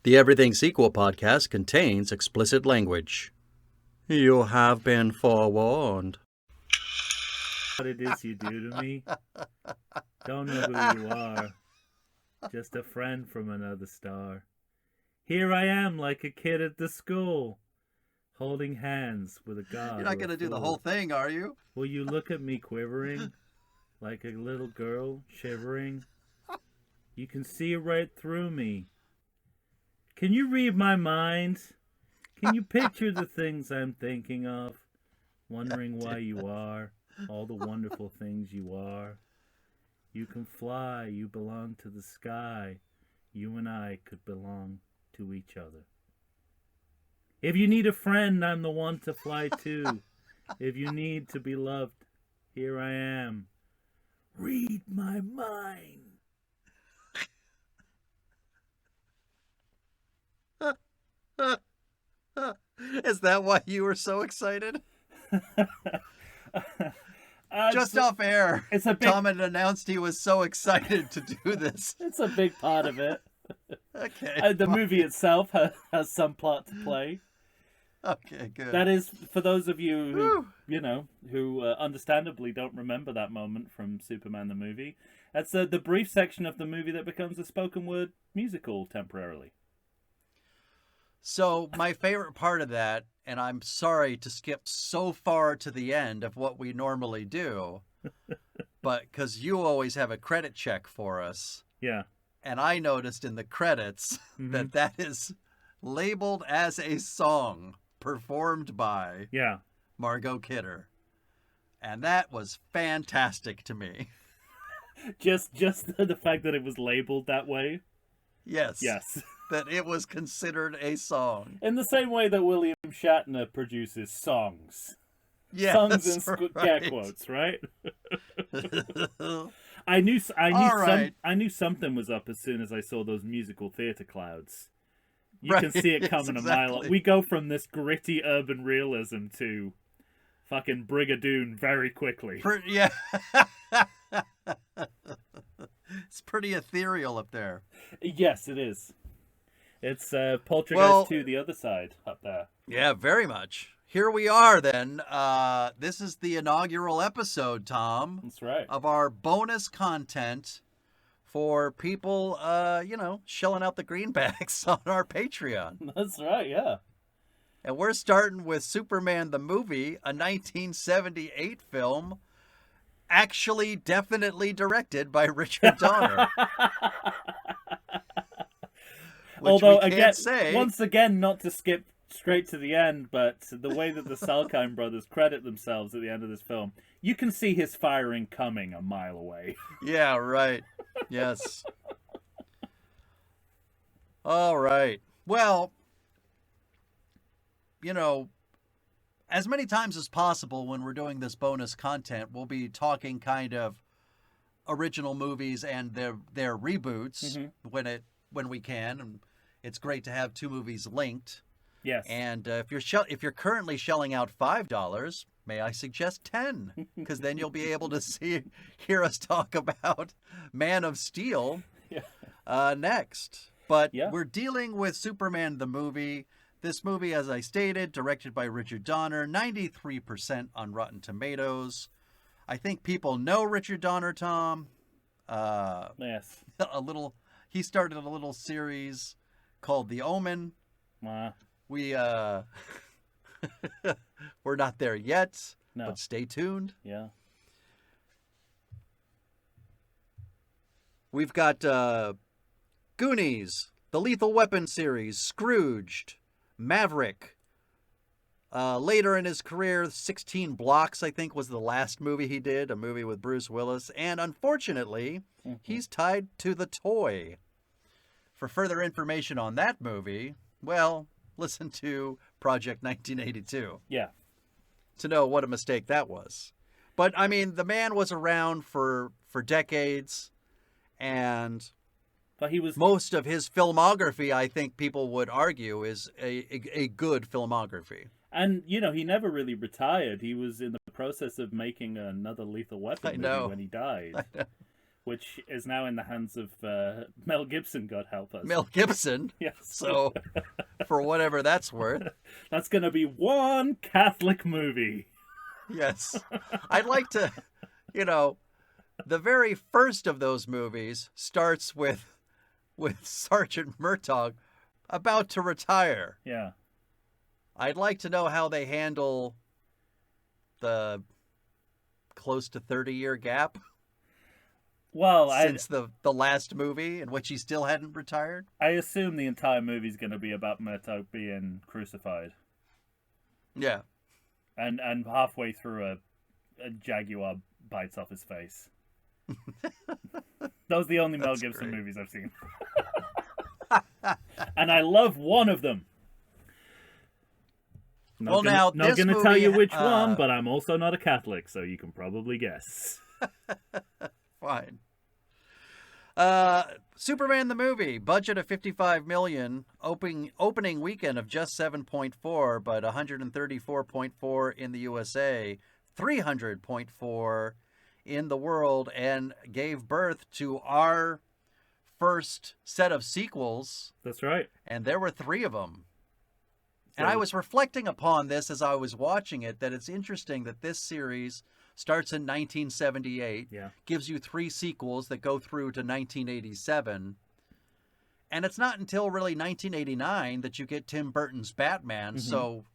The Everything Sequel podcast contains explicit language. You have been forewarned. What it is you do to me? Don't know who you are. Just a friend from another star. Here I am like a kid at the school, holding hands with a god. You're not going to do the whole thing, are you? Will you look at me quivering, like a little girl shivering? You can see right through me. Can you read my mind? Can you picture the things I'm thinking of? Wondering why you are, all the wonderful things you are. You can fly, you belong to the sky. You and I could belong to each other. If you need a friend, I'm the one to fly to. If you need to be loved, here I am. Read my mind. Is that why you were so excited? Just off air, Tom had announced he was so excited to do this. It's a big part of it. Okay. The movie itself has some plot to play. Okay, good. That is, for those of you who understandably don't remember that moment from Superman the movie, that's the brief section of the movie that becomes a spoken word musical temporarily. So my favorite part of that, and I'm sorry to skip so far to the end of what we normally do, but because you always have a credit check for us. Yeah. And I noticed in the credits that is labeled as a song performed by Margot Kidder. And that was fantastic to me. Just the fact that it was labeled that way? Yes. Yes. That it was considered a song. In the same way that William Shatner produces songs. Yes, songs in scare quotes, right? I knew something was up as soon as I saw those musical theater clouds. You can see it coming a mile. We go from this gritty urban realism to fucking Brigadoon very quickly. Yeah. It's pretty ethereal up there. Yes, it is. It's Poltergeist 2, the other side up there. Yeah, very much. Here we are then. This is the inaugural episode, Tom. That's right. Of our bonus content for people, shelling out the greenbacks on our Patreon. That's right, yeah. And we're starting with Superman the movie, a 1978 film, actually definitely directed by Richard Donner. Although, again, once again, not to skip straight to the end, but the way that the Salkind brothers credit themselves at the end of this film, you can see his firing coming a mile away. Yeah, right. Yes. All right. Well, as many times as possible when we're doing this bonus content, we'll be talking kind of original movies and their reboots when we can, and it's great to have two movies linked. Yes. And if you're currently shelling out $5, may I suggest 10? Because then you'll be able to hear us talk about Man of Steel next. But we're dealing with Superman the movie. This movie, as I stated, directed by Richard Donner, 93% on Rotten Tomatoes. I think people know Richard Donner, Tom. Yes. He started a little series called The Omen. We're not there yet, but stay tuned. Yeah. We've got Goonies, the Lethal Weapon series, Scrooged, Maverick. Later in his career, 16 Blocks, I think, was the last movie he did, a movie with Bruce Willis. And unfortunately, he's tied to The Toy. For further information on that movie, well, listen to Project 1982. Yeah. To know what a mistake that was. But, I mean, the man was around for decades, and most of his filmography, I think people would argue, is a good filmography. And, he never really retired. He was in the process of making another Lethal Weapon movie when he died. which is now in the hands of Mel Gibson, God help us. Mel Gibson. Yes. So, for whatever that's worth. That's going to be one Catholic movie. Yes. I'd like to, the very first of those movies starts with Sergeant Murtaugh about to retire. Yeah. I'd like to know how they handle the close to 30-year gap. Well, since the last movie in which he still hadn't retired. I assume the entire movie's going to be about Murtaugh being crucified. Yeah. And halfway through a jaguar bites off his face. Those are the only Mel Gibson movies I've seen. And I love one of them. Not going to tell you which one, but I'm also not a Catholic, so you can probably guess. Fine. Superman the movie, budget of $55 million, opening weekend of just 7.4, but 134.4 in the USA, 300.4 in the world, and gave birth to our first set of sequels. That's right. And there were 3 of them. And I was reflecting upon this as I was watching it, that it's interesting that this series starts in 1978, gives you 3 sequels that go through to 1987. And it's not until really 1989 that you get Tim Burton's Batman. Mm-hmm. So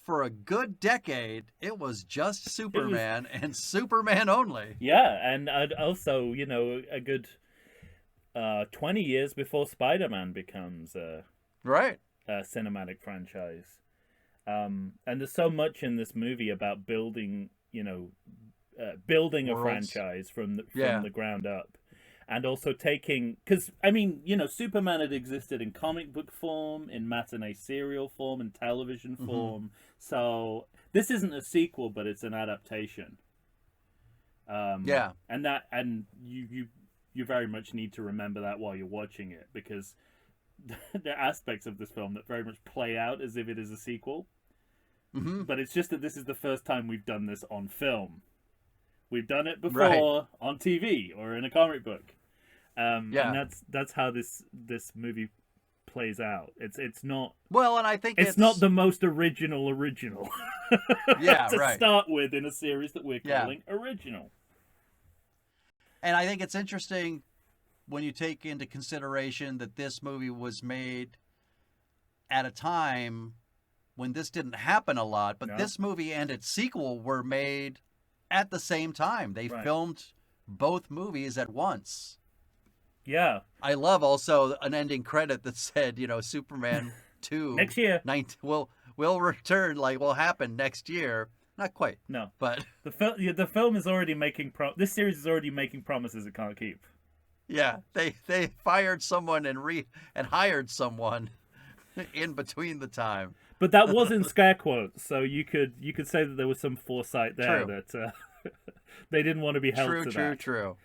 for a good decade, it was just Superman and Superman only. Yeah, and also, a good 20 years before Spider-Man becomes right. A cinematic franchise. And there's so much in this movie about building a franchise from the ground up, and also taking, because Superman had existed in comic book form, in matinee serial form, in television form. So this isn't a sequel, but it's an adaptation. And you very much need to remember that while you're watching it, because there are aspects of this film that very much play out as if it is a sequel. Mm-hmm. But it's just that this is the first time we've done this on film. We've done it before on TV or in a comic book. And that's how this movie plays out. It's not well, and I think it's not the most original. Yeah, to start with in a series that we're calling original. And I think it's interesting when you take into consideration that this movie was made at a time when this didn't happen a lot, but this movie and its sequel were made at the same time. They filmed both movies at once. Yeah. I love also an ending credit that said, Superman 2 next year. Will return, will happen next year. Not quite. No. But the film is already making this series is already making promises it can't keep. Yeah, they fired someone and hired someone in between the time. But that was in scare quotes, so you could say that there was some foresight there that they didn't want to be held to that. True.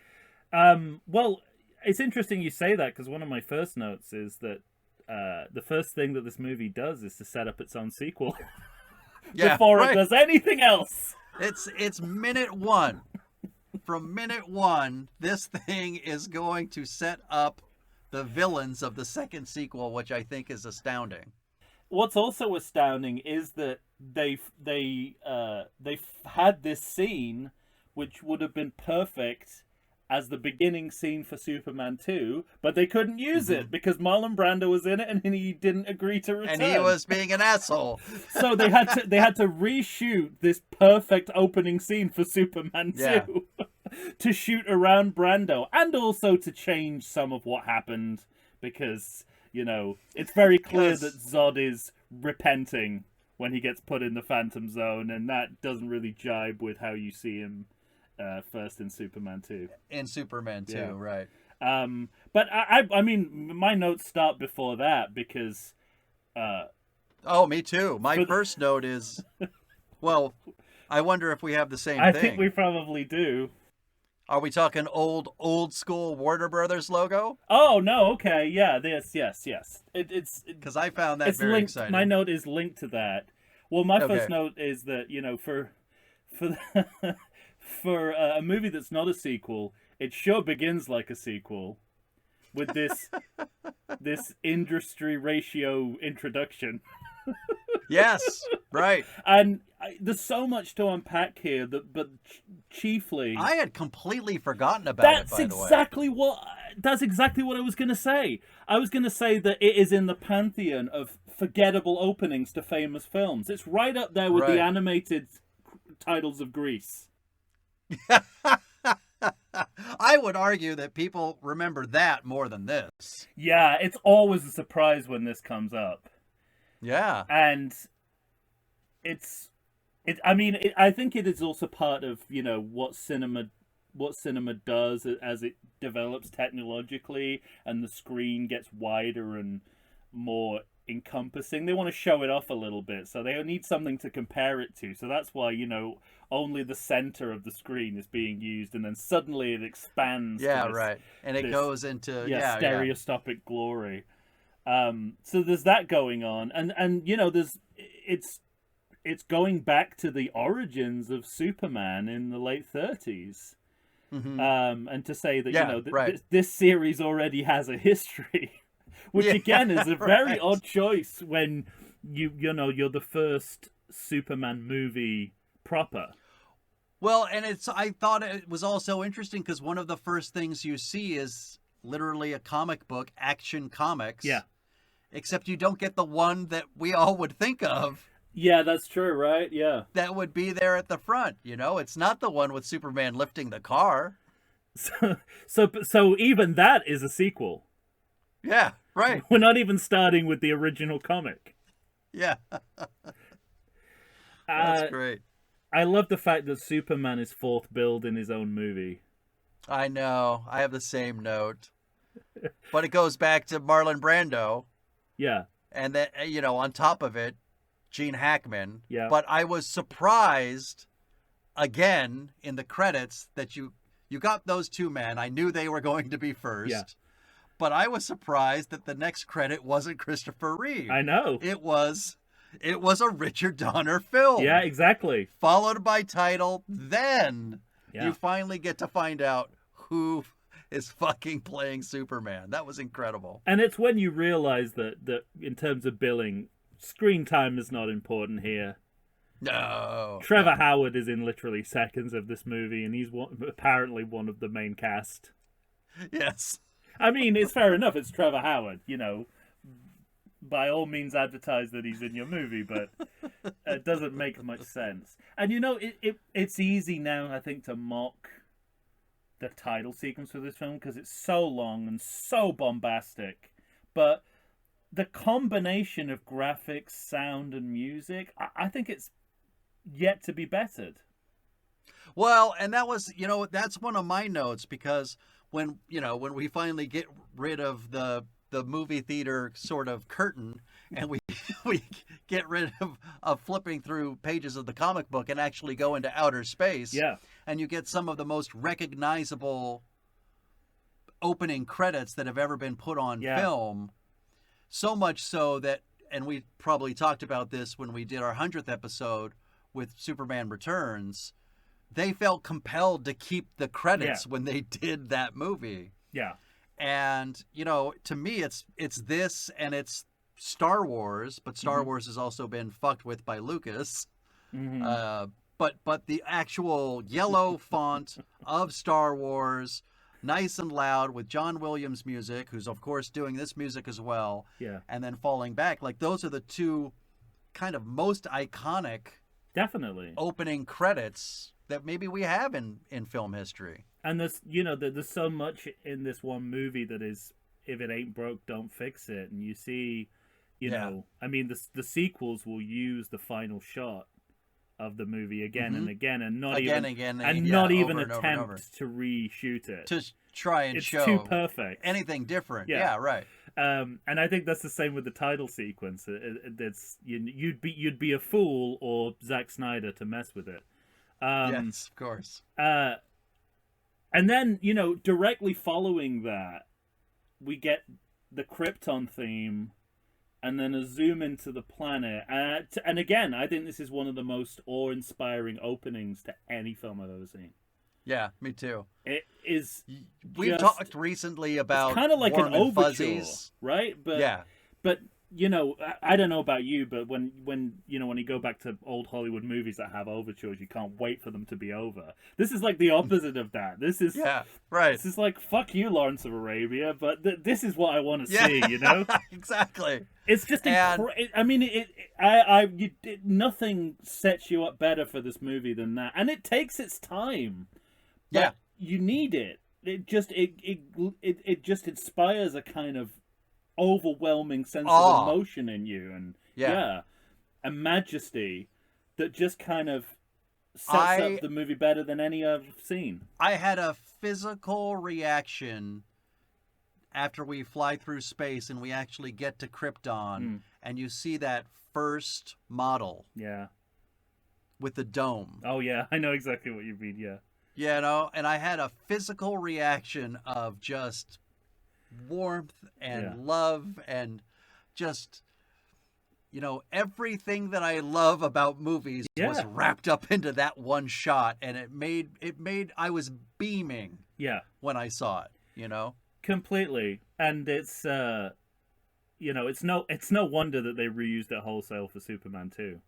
Well, it's interesting you say that, because one of my first notes is that the first thing that this movie does is to set up its own sequel before it does anything else. It's minute 1. From minute 1, this thing is going to set up the villains of the second sequel, which I think is astounding. What's also astounding is that they've had this scene, which would have been perfect as the beginning scene for Superman 2, but they couldn't use it because Marlon Brando was in it and he didn't agree to return. And he was being an asshole. So they had to reshoot this perfect opening scene for Superman 2 to shoot around Brando, and also to change some of what happened, because, it's very clear that Zod is repenting when he gets put in the Phantom Zone, and that doesn't really jibe with how you see him first in Superman 2. In Superman 2, right. But I mean, my notes start before that, because... oh, me too. My first note is... Well, I wonder if we have the same thing. I think we probably do. Are we talking old school Warner Brothers logo? Oh, no, okay, yeah, yes. It's... Because I found that very exciting. My note is linked to that. Well, my first note is that, for a movie that's not a sequel, it sure begins like a sequel with this industry ratio introduction. Yes, right. And there's so much to unpack here, but chiefly... I had completely forgotten about it, by the way. That's exactly what I was going to say. I was going to say that it is in the pantheon of forgettable openings to famous films. It's right up there with the animated titles of Grease. I would argue that people remember that more than this. Yeah, it's always a surprise when this comes up. Yeah. And I think it is also part of, what cinema does as it develops technologically and the screen gets wider and more encompassing. They want to show it off a little bit, so they need something to compare it to. So that's why, only the center of the screen is being used, and then suddenly it expands. Yeah, right. And it goes into stereoscopic glory. So there's that going on, and it's going back to the origins of Superman in the late 30s. Mm-hmm. And to say that this series already has a history, which again is a very odd choice when you're the first Superman movie proper. Well, and I thought it was also interesting because one of the first things you see is literally a comic book, Action Comics. Yeah. Except you don't get the one that we all would think of. Yeah, that's true, right? Yeah. That would be there at the front, It's not the one with Superman lifting the car. So even that is a sequel. Yeah, right. We're not even starting with the original comic. Yeah. That's great. I love the fact that Superman is fourth billed in his own movie. I know. I have the same note. But it goes back to Marlon Brando. Yeah. And then, on top of it, Gene Hackman. Yeah. But I was surprised, again, in the credits that you got those two men. I knew they were going to be first. Yeah. But I was surprised that the next credit wasn't Christopher Reeve. I know. It was a Richard Donner film. Yeah, exactly. Followed by title. Then you finally get to find out who is fucking playing Superman. That was incredible. And it's when you realize that in terms of billing, screen time is not important here. No. Trevor Howard is in literally seconds of this movie, and he's apparently one of the main cast. Yes. I mean, it's fair enough. It's Trevor Howard, By all means advertise that he's in your movie, but it doesn't make much sense. And, it's easy now, I think, to mock the title sequence for this film because it's so long and so bombastic. But the combination of graphics, sound, and music, I think it's yet to be bettered. Well, and that was, that's one of my notes because when we finally get rid of the movie theater sort of curtain and we get rid of flipping through pages of the comic book and actually go into outer space. Yeah. And you get some of the most recognizable opening credits that have ever been put on film. So much so that, and we probably talked about this when we did our 100th episode with Superman Returns, they felt compelled to keep the credits when they did that movie. Yeah. And, to me, it's this and it's Star Wars, but Star Wars has also been fucked with by Lucas. Mm-hmm. But the actual yellow font of Star Wars, nice and loud with John Williams music, who's of course doing this music as well. Yeah. And then falling back. Like those are the two kind of most iconic definitely opening credits that maybe we have in film history. And there's so much in this one movie that is, if it ain't broke, don't fix it. And you see, I mean, the sequels will use the final shot of the movie again and again, and not even attempt to reshoot it. To try and show too perfect. Anything different. Yeah, right. And I think that's the same with the title sequence. It's you'd be a fool or Zack Snyder to mess with it. Yes, of course. And then, directly following that, we get the Krypton theme and then a zoom into the planet. And again, I think this is one of the most awe-inspiring openings to any film I've ever seen. Yeah, me too. It is. We've just, talked recently about it's kind of like Warm an and overture, Fuzzies. right? Yeah. But you know, I don't know about you, but when you go back to old Hollywood movies that have overtures, you can't wait for them to be over. This is like the opposite of that. Yeah, right. This is like, fuck you, Lawrence of Arabia, but this is what I want to Yeah. see. You know, Exactly. it's just And- I mean, nothing sets you up better for this movie than that, and it takes its time. But Yeah. you need it. It just inspires a kind of overwhelming sense Awe. of emotion in you, and Yeah. a majesty that just kind of sets up the movie better than any I've seen. I had a physical reaction after we fly through space and we actually get to Krypton and you see that first model Yeah. with the dome. Oh yeah, I know exactly what you mean. Yeah. You know, and I had a physical reaction of just warmth and love and just, you know, everything that I love about movies was wrapped up into that one shot, and it made I was beaming Yeah. when I saw it, you know. Completely. And it's you know, it's no wonder that they reused it wholesale for Superman 2.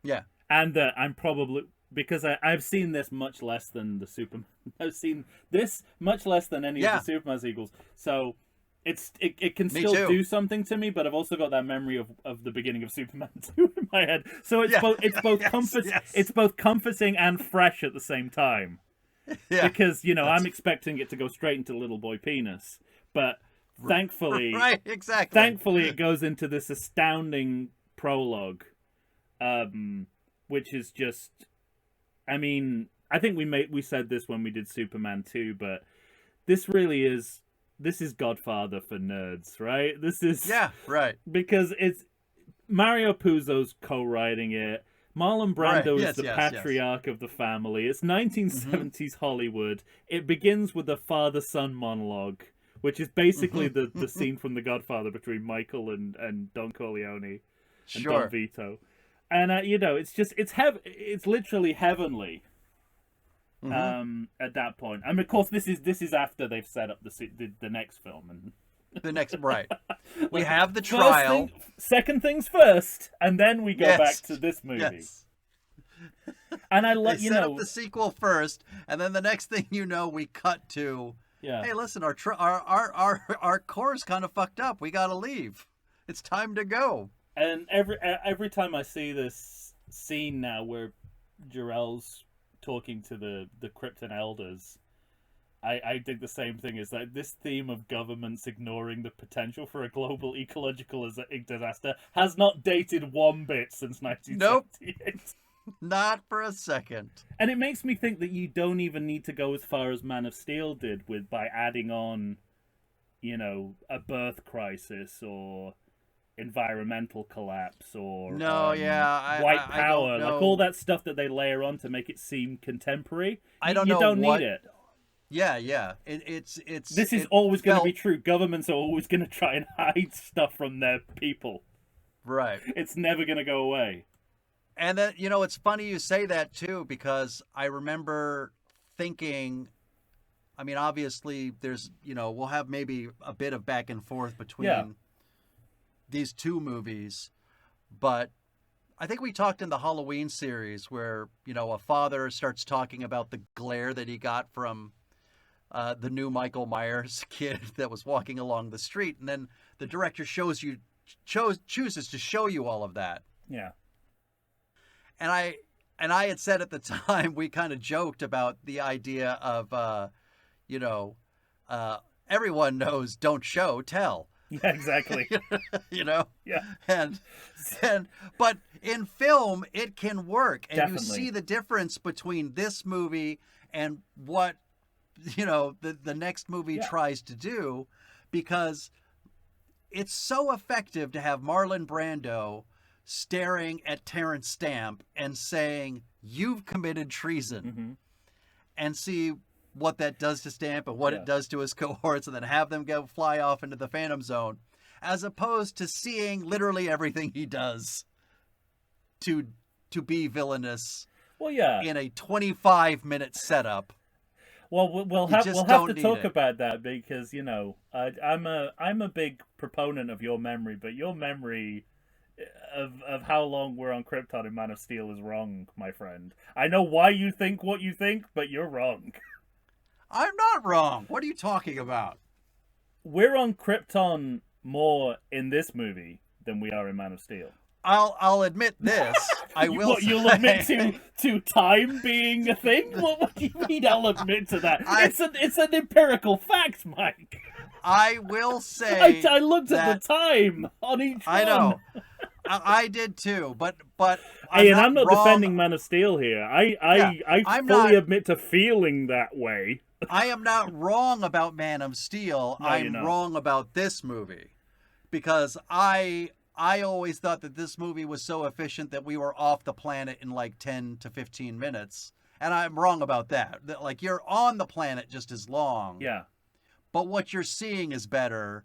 Yeah. And that I'm probably, because I've seen this much less than the Superman. I've seen this much less than any of the Superman sequels. So it can still do something to me, but I've also got that memory of the beginning of Superman 2 in my head. So it's both comforting and fresh at the same time. Yeah. Because, you know, I'm expecting it to go straight into Little Boy Penis, but thankfully Thankfully it goes into this astounding prologue, which is just, I mean, I think we said this when we did Superman 2, but this is Godfather for nerds, right? This is because it's Mario Puzo's co-writing it. Marlon Brando is the patriarch of the family. It's 1970s Hollywood. It begins with a father-son monologue, which is basically the scene from The Godfather between Michael and Don Corleone and Don Vito. And you know, it's literally heavenly. At that point, and of course, this is after they've set up the next film and the next we have the trial. Second things first, and then we go back to this movie. Yes. And I love set up the sequel first, and then the next thing you know, we cut to. Yeah. Hey, listen, our core's kind of fucked up. We gotta leave. It's time to go. And every time I see this scene now where Jor-El's talking to the Krypton elders, I think the same thing is that this theme of governments ignoring the potential for a global ecological disaster has not dated one bit since 1978. Nope. Not for a second. And it makes me think that you don't even need to go as far as Man of Steel did by adding on, you know, a birth crisis or environmental collapse or white power, like all that stuff that they layer on to make it seem contemporary. You don't need it. Yeah. It's this is always going to be true. Governments are always going to try and hide stuff from their people. Right. It's never going to go away. And then, you know, it's funny you say that too, because I remember thinking, I mean, obviously there's, you know, we'll have maybe a bit of back and forth between these two movies, but I think we talked in the Halloween series where, you know, a father starts talking about the glare that he got from the new Michael Myers kid that was walking along the street, and then the director chooses to show you all of that. Yeah. And I had said at the time, we kind of joked about the idea of, you know, everyone knows don't show, tell. Yeah, exactly. You know? Yeah. And but in film, it can work. And Definitely. You see the difference between this movie and what, you know, the next movie tries to do, because it's so effective to have Marlon Brando staring at Terrence Stamp and saying, "You've committed treason," and see what that does to Stamp and what it does to his cohorts, and then have them go fly off into the Phantom Zone, as opposed to seeing literally everything he does to be villainous. Well, yeah. In a 25-minute setup. Well, You just we'll have don't to need talk it. about that because I'm a big proponent of your memory, but your memory of how long we're on Krypton in Man of Steel is wrong, my friend. I know why you think what you think, but you're wrong. I'm not wrong. What are you talking about? We're on Krypton more in this movie than we are in Man of Steel. I'll admit this. I will What, say. you'll admit to time being a thing? What do you mean I'll admit to that? It's an empirical fact, Mike. I will say. I looked at that the time on each one. I know. I did too, but Hey, and I'm not wrong. defending Man of Steel here. I I'm fully not. admit to feeling that way. I am not wrong about Man of Steel. No, you're I'm not. wrong about this movie because I always thought that this movie was so efficient that we were off the planet in like 10 to 15 minutes. And I'm wrong about that. Like you're on the planet just as long. Yeah. But what you're seeing is better.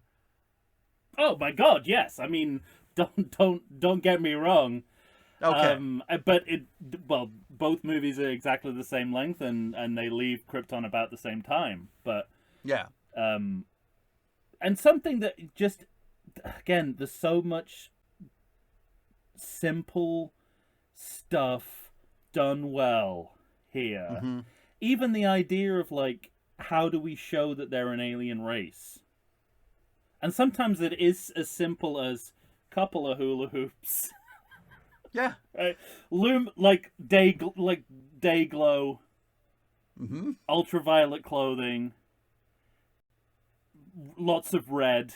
Oh my God, yes. I mean, don't get me wrong. Okay. But both movies are exactly the same length, and they leave Krypton about the same time. But Yeah. and something that just, again, there's so much simple stuff done well here. Mm-hmm. Even the idea of like, how do we show that they're an alien race? And sometimes it is as simple as couple of hula hoops. Yeah. Right? Like day glow, Mm-hmm. ultraviolet clothing, lots of red,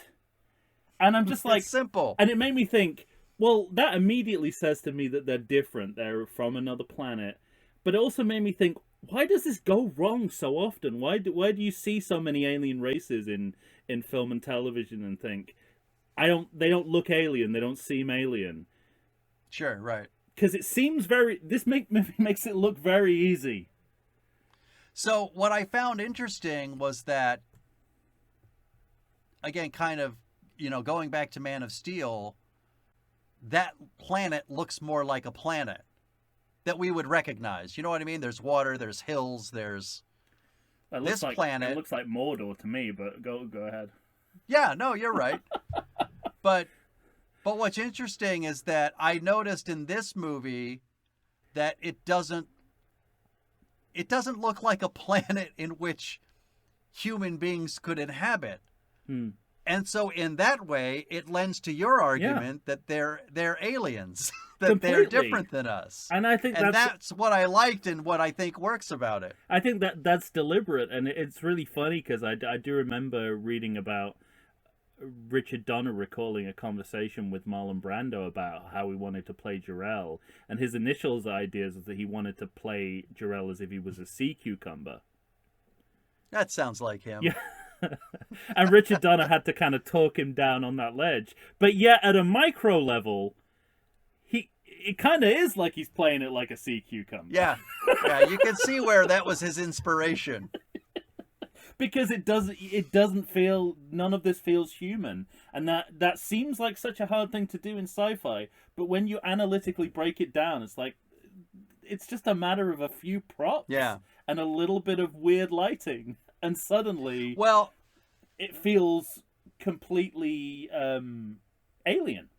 and I'm just like, It's simple. and it made me think. Well, that immediately says to me that they're different. They're from another planet, but it also made me think: why does this go wrong so often? Why do you see so many alien races in film and television and think, they don't look alien, they don't seem alien? Sure. Right. Because it seems this makes it look very easy. So what I found interesting was that, again, kind of, going back to Man of Steel, that planet looks more like a planet that we would recognize. You know what I mean? There's water, there's hills, there's this planet. It looks like Mordor to me, but go ahead. Yeah, no, you're right. But what's interesting is that I noticed in this movie that it doesn't look like a planet in which human beings could inhabit. And so in that way, it lends to your argument that they're aliens, that Completely. they're different than us. And I think that's what I liked and what I think works about it. I think that's deliberate, and it's really funny because I do remember reading about Richard Donner recalling a conversation with Marlon Brando about how he wanted to play Jor-El, and his initial ideas was that he wanted to play Jor-El as if he was a sea cucumber. That sounds like him. Yeah. And Richard Donner had to kind of talk him down on that ledge. But yet, at a micro level, it kind of is like he's playing it like a sea cucumber. Yeah, you can see where that was his inspiration. Because it doesn't feel, none of this feels human. And that seems like such a hard thing to do in sci-fi. But when you analytically break it down, it's like, it's just a matter of a few props. Yeah. And a little bit of weird lighting. And suddenly, well, it feels completely alien.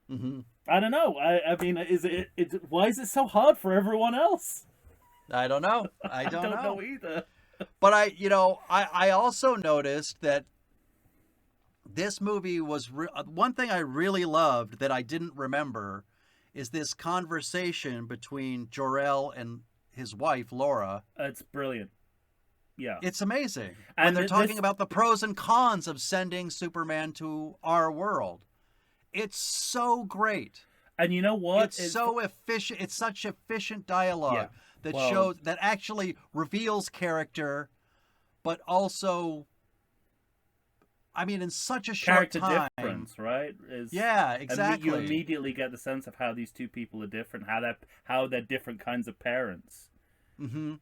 Mm-hmm. I don't know. I mean, why is it so hard for everyone else? I don't know. I don't know either. But I also noticed that this movie was one thing I really loved that I didn't remember is this conversation between Jor-El and his wife Laura. It's brilliant. Yeah. It's amazing. And when they're talking about the pros and cons of sending Superman to our world. It's so great. And you know what? It's so efficient. It's such efficient dialogue that shows, that actually reveals character, but also, I mean, in such a short time. Character difference, right? Yeah, exactly. You immediately get the sense of how these two people are different, how they're different kinds of parents. Mm-hmm.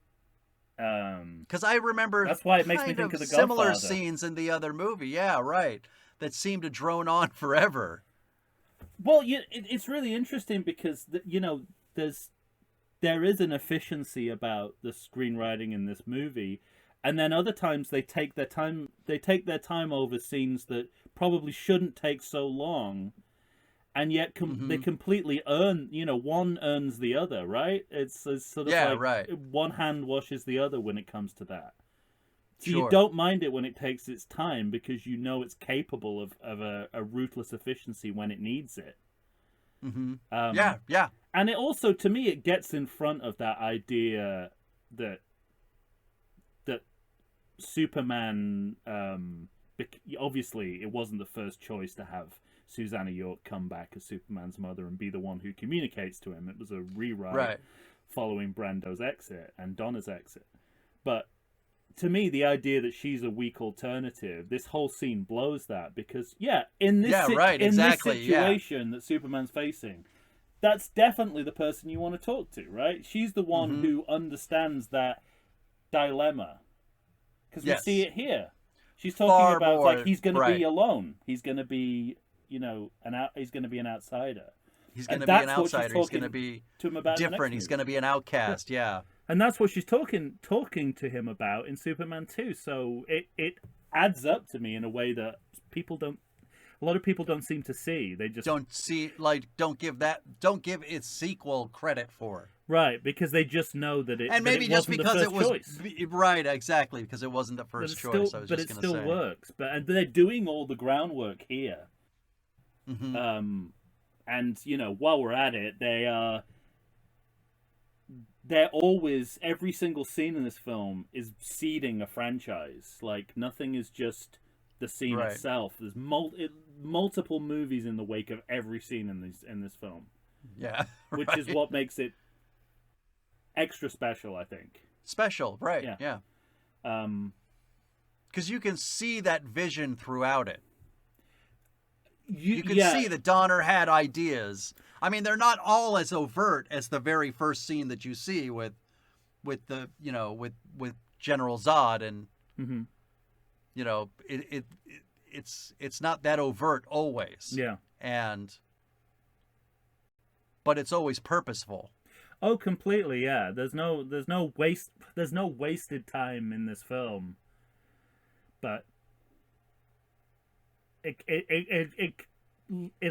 Because I remember that's why it makes me think of the similar Godfather. scenes in the other movie. Yeah, right. That seemed to drone on forever. Well, it's really interesting because there is an efficiency about the screenwriting in this movie, And then other times they take their time. They take their time over scenes that probably shouldn't take so long, and yet they completely earn. One earns the other, right? It's sort of like right. one hand washes the other when it comes to that. So Sure. you don't mind it when it takes its time because you know it's capable of a ruthless efficiency when it needs it. Yeah. And it also, to me, it gets in front of that idea that Superman, obviously, it wasn't the first choice to have Susanna York come back as Superman's mother and be the one who communicates to him. It was a rewrite following Brando's exit and Donna's exit. But to me, the idea that she's a weak alternative, this whole scene blows that because, in this situation that Superman's facing, that's definitely the person you want to talk to, right? She's the one who understands that dilemma. Because we see it here. She's talking about like he's going to be alone. He's going to be, he's going to be an outsider. He's going to be an outsider. He's going to be different. He's going to be an outcast. Yeah. And that's what she's talking to him about in Superman 2. So it adds up to me in a way that a lot of people don't seem to see. They just don't give its sequel credit for. Right, because they just know that it. And maybe just because it was choice. Right, exactly, because it wasn't the first choice. I was but just it going to say. still works. And they're doing all the groundwork here. And while we're at it, they're always, every single scene in this film is seeding a franchise. Like nothing is just the scene itself. There's multiple movies in the wake of every scene in this film. Yeah, which is what makes it extra special, I think. Special, right? Yeah. Because you can see that vision throughout it. You can see that Donner had ideas. I mean, they're not all as overt as the very first scene that you see with the with General Zod, and it's not that overt always. Yeah. But it's always purposeful. Oh, completely. Yeah. There's no wasted time in this film. But it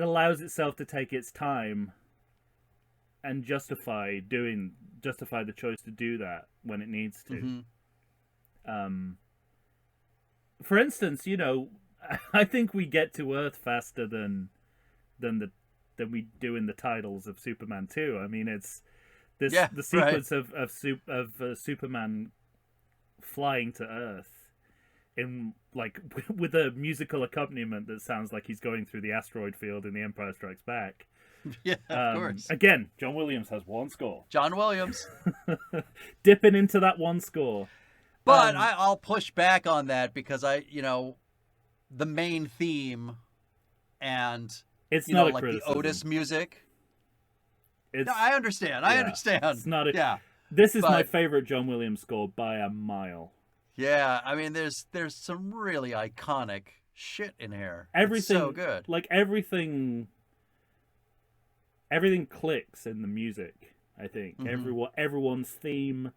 allows itself to take its time and justify the choice to do that when it needs to. For instance, I think we get to Earth faster than we do in the titles of Superman 2. I mean, it's the sequence of Superman flying to Earth in with a musical accompaniment that sounds like he's going through the asteroid field in The Empire Strikes Back. Yeah, of course. Again, John Williams has one score. John Williams. Dipping into that one score. But I'll push back on that because the main theme and it's not like criticism. The Otis music. I understand. I understand. It's not This is my favorite John Williams score by a mile. Yeah, I mean, there's some really iconic shit in here. Everything, it's so good. Like everything clicks in the music. I think everyone's theme,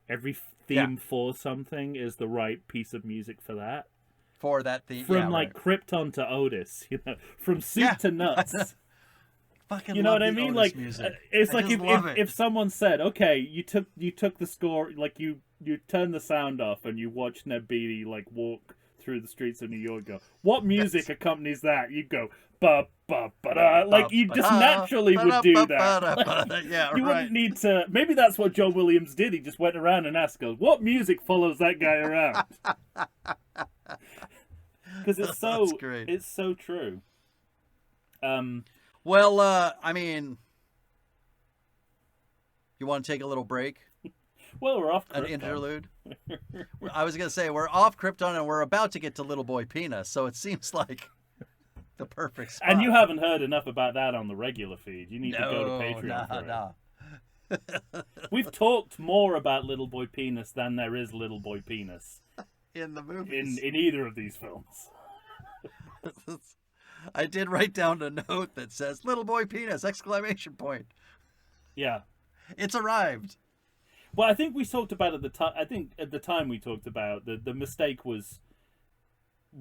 every theme for something is the right piece of music for that. For that theme, from Krypton to Otis, from soup to nuts. Fucking you know what I Otis mean? Like music. It's like if someone said, "Okay, you took the score, like you turn the sound off and you watch Ned Beatty walk through the streets of New York. Go, what music accompanies that?" You go, ba ba ba da. Like you just naturally would do that. Yeah, you wouldn't need to. Maybe that's what John Williams did. He just went around and asked, "Goes, what music follows that guy around?" Because it's so true. Well, I mean, you want to take a little break? Well, we're off Krypton. An interlude? I was going to say, we're off Krypton and we're about to get to Little Boy Penis, so it seems like the perfect spot. And you haven't heard enough about that on the regular feed. You need to go to Patreon for it. We've talked more about Little Boy Penis than there is Little Boy Penis. In the movies. In either of these films. I did write down a note that says "Little Boy Penis!" ! Yeah, it's arrived. Well, I think we talked about at the time. I think at the time we talked about the mistake was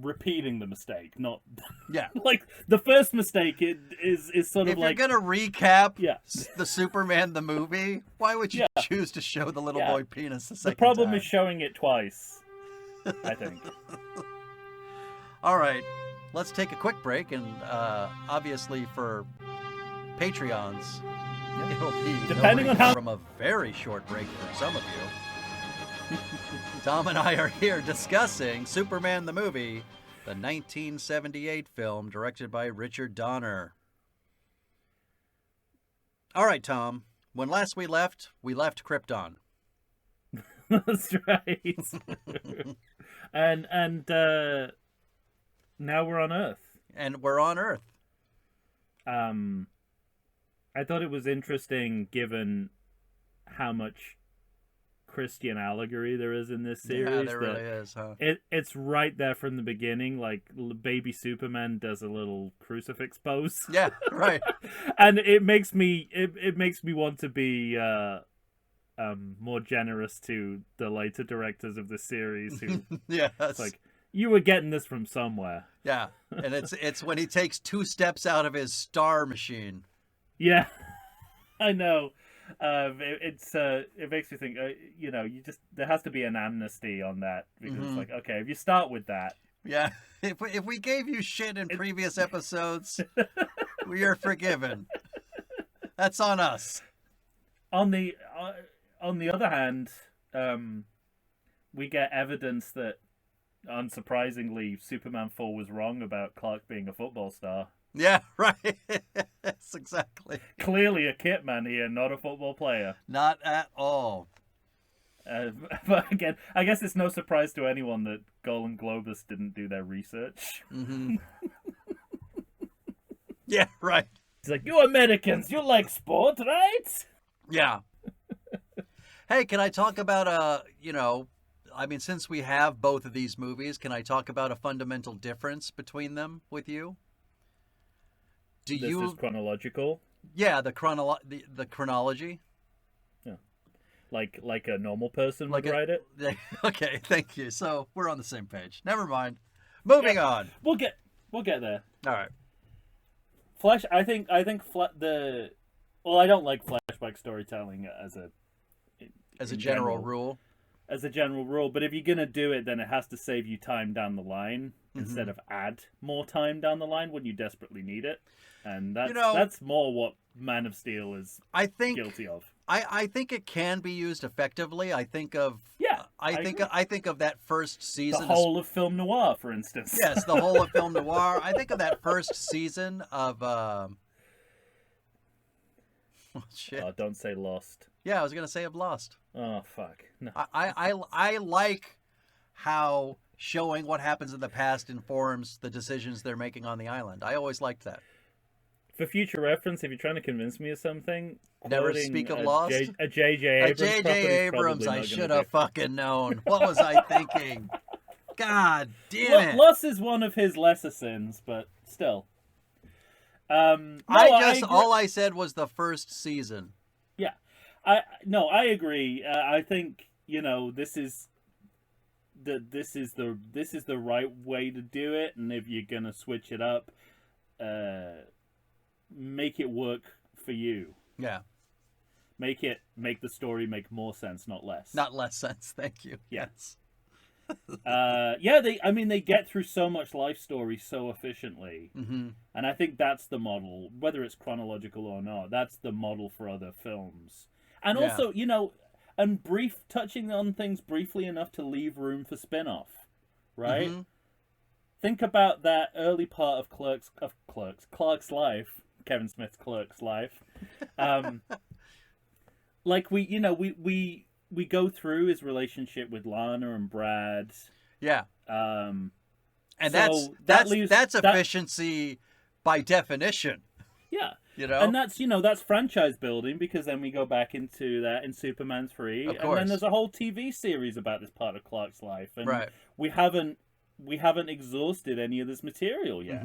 repeating the mistake, not Yeah. like the first mistake. It is sort If of you're like gonna recap Yeah. the Superman the movie, why would you Yeah. choose to show the little Yeah. boy penis the second the problem time? is showing it twice. I think. All right, let's take a quick break, and obviously for Patreons, it'll be Depending on how- from a very short break for some of you. Tom and I are here discussing Superman the movie, the 1978 film directed by Richard Donner. All right, Tom. When last we left Krypton. That's right. and now we're on Earth. And we're on Earth. I thought it was interesting given how much Christian allegory there is in this series. Yeah, there really is, huh? It's right there from the beginning. Like baby Superman does a little crucifix pose. Yeah, right. And it makes me want to be more generous to the later directors of the series who Yes. it's like, you were getting this from somewhere. Yeah, and it's when he takes 2 steps out of his star machine. Yeah, I know. It makes me think. There has to be an amnesty on that because it's like, okay, if you start with that, Yeah, if we gave you shit in previous episodes, we are forgiven. That's on us. on the other hand, we get evidence that, unsurprisingly, Superman 4 was wrong about Clark being a football star. Yeah, right. Yes, exactly. Clearly a kit man here, not a football player. Not at all. But again, I guess it's no surprise to anyone that Golan Globus didn't do their research. Mm-hmm. Yeah, right. He's like, you Americans, you like sport, right? Yeah. Hey, can I talk about since we have both of these movies, can I talk about a fundamental difference between them with you? This is chronological. Yeah, the chronology. Yeah, like a normal person would Like write it. Okay, thank you. So we're on the same page. Never mind. Moving on. We'll get there. All right. Flash. I think I don't like flashback storytelling as a general rule. As a general rule, but if you're gonna do it, then it has to save you time down the line instead of add more time down the line when you desperately need it. And that's more what Man of Steel is guilty of. I think it can be used effectively. I think of I think of that first season. The whole of film noir, for instance. Yes, the whole of film noir. I think of that first season of shit. Oh, don't say Lost. Yeah, I was gonna say of Lost. Oh fuck. No. I like how showing what happens in the past informs the decisions they're making on the island. I always liked that. For future reference, if you're trying to convince me of something, never speak of Lost. A J.J. Abrams. A J.J. Abrams. I should have fucking known. What was I thinking? God damn it! Lost is one of his lesser sins, but still. All I said was the first season. Yeah, I agree. I think this is the right way to do it, and if you're gonna switch it up, make it work for you. Yeah. Make the story make more sense, not less. Not less sense. Thank you. Yeah. Yes. They get through so much life story so efficiently, and I think that's the model, whether it's chronological or not. That's the model for other films, and also and touching on things briefly enough to leave room for spin-off, right? Think about that early part of Clark's life, Kevin Smith's Clerk's life. Like we go through his relationship with Lana and Brad. Yeah. And so that's efficiency by definition. Yeah. And that's franchise building, because then we go back into that in Superman 3, and then there's a whole TV series about this part of Clark's life, and we haven't exhausted any of this material yet.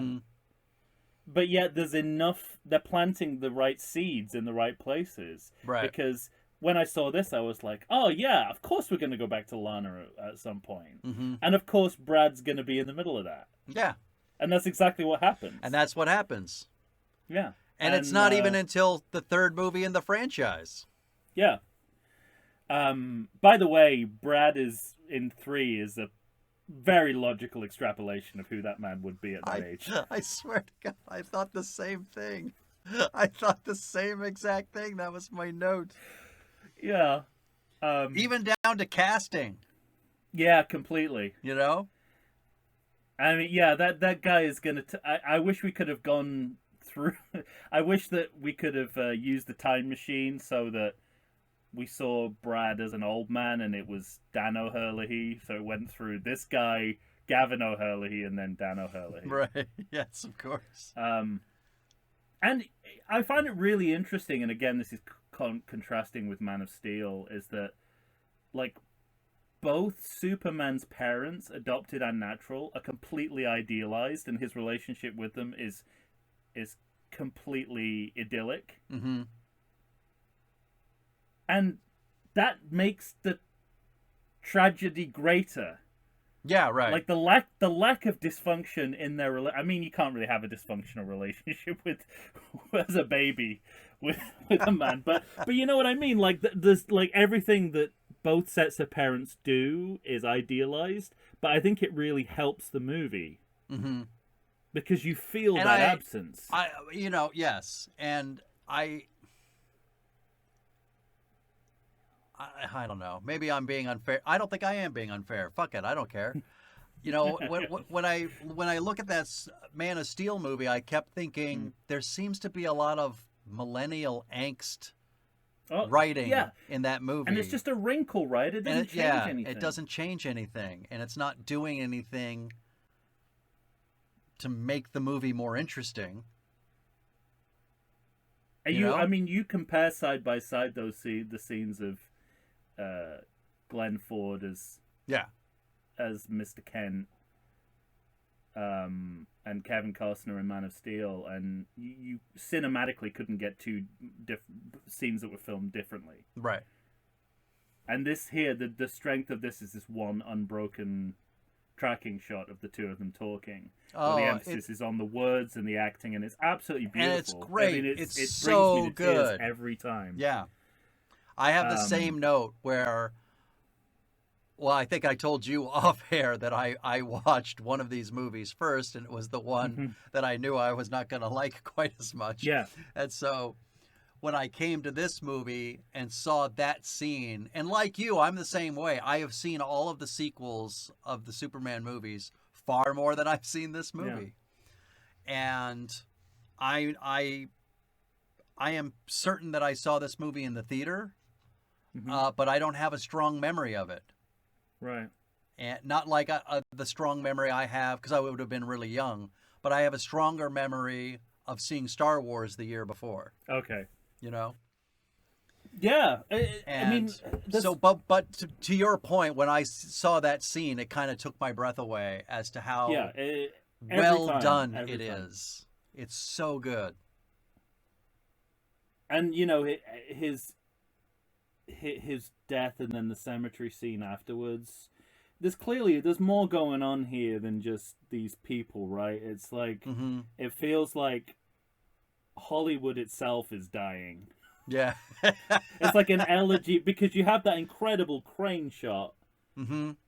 But yet there's enough. They're planting the right seeds in the right places, right? Because when I saw this, I was like, oh yeah, of course we're going to go back to Lana at some point. Mm-hmm. And of course Brad's going to be in the middle of that. Yeah. And that's exactly what happens. And that's what happens. Yeah. And it's not even until the third movie in the franchise. Yeah. By the way, Brad is in 3 is a very logical extrapolation of who that man would be at that age. I swear to God, I thought the same thing. I thought the same exact thing. That was my note. Yeah. Even down to casting. Yeah, completely. You know? I mean, yeah, that guy is going to... I wish we could have gone through... I wish that we could have used the time machine so that we saw Brad as an old man and it was Dan O'Herlihy. So it went through this guy, Gavin O'Herlihy, and then Dan O'Herlihy. Right. Yes, of course. And I find it really interesting, and again, this is contrasting with Man of Steel, is that, like, both Superman's parents, adopted and natural, are completely idealized, and his relationship with them is completely idyllic. Mm-hmm. And that makes the tragedy greater. Yeah, right. Like the lack of dysfunction in their I mean, you can't really have a dysfunctional relationship with as a baby with a man, but you know what I mean. Like there's like everything that both sets of parents do is idealized, but I think it really helps the movie because you feel and that absence. Yes, and I don't know. Maybe I'm being unfair. I don't think I am being unfair. Fuck it. I don't care. You know, when I look at that Man of Steel movie, I kept thinking there seems to be a lot of millennial angst writing in that movie. And it's just a wrinkle, right? It doesn't change anything. It doesn't change anything. And it's not doing anything to make the movie more interesting. I mean, you compare side by side the scenes of Glenn Ford as Mr. Kent, and Kevin Costner in Man of Steel, and you cinematically couldn't get two scenes that were filmed differently. Right. And this here, the strength of this is this one unbroken tracking shot of the two of them talking. Oh, the emphasis is on the words and the acting, and it's absolutely beautiful. And it's great. I mean, it's it so brings me to tears good every time. Yeah. I have the same note where, well, I think I told you off air that I watched one of these movies first, and it was the one that I knew I was not going to like quite as much. Yeah. And so when I came to this movie and saw that scene, and like you, I'm the same way. I have seen all of the sequels of the Superman movies far more than I've seen this movie. Yeah. And I am certain that I saw this movie in the theater, but I don't have a strong memory of it. Right. And not like the strong memory I have, because I would have been really young, but I have a stronger memory of seeing Star Wars the year before. Okay. You know? Yeah. And I mean, so, but to your point, when I saw that scene, it kind of took my breath away as to how done it is. It's so good. And, you know, his death and then the cemetery scene afterwards, there's more going on here than just these people, right? It's like, it feels like Hollywood itself is dying. Yeah. It's like an elegy, because you have that incredible crane shot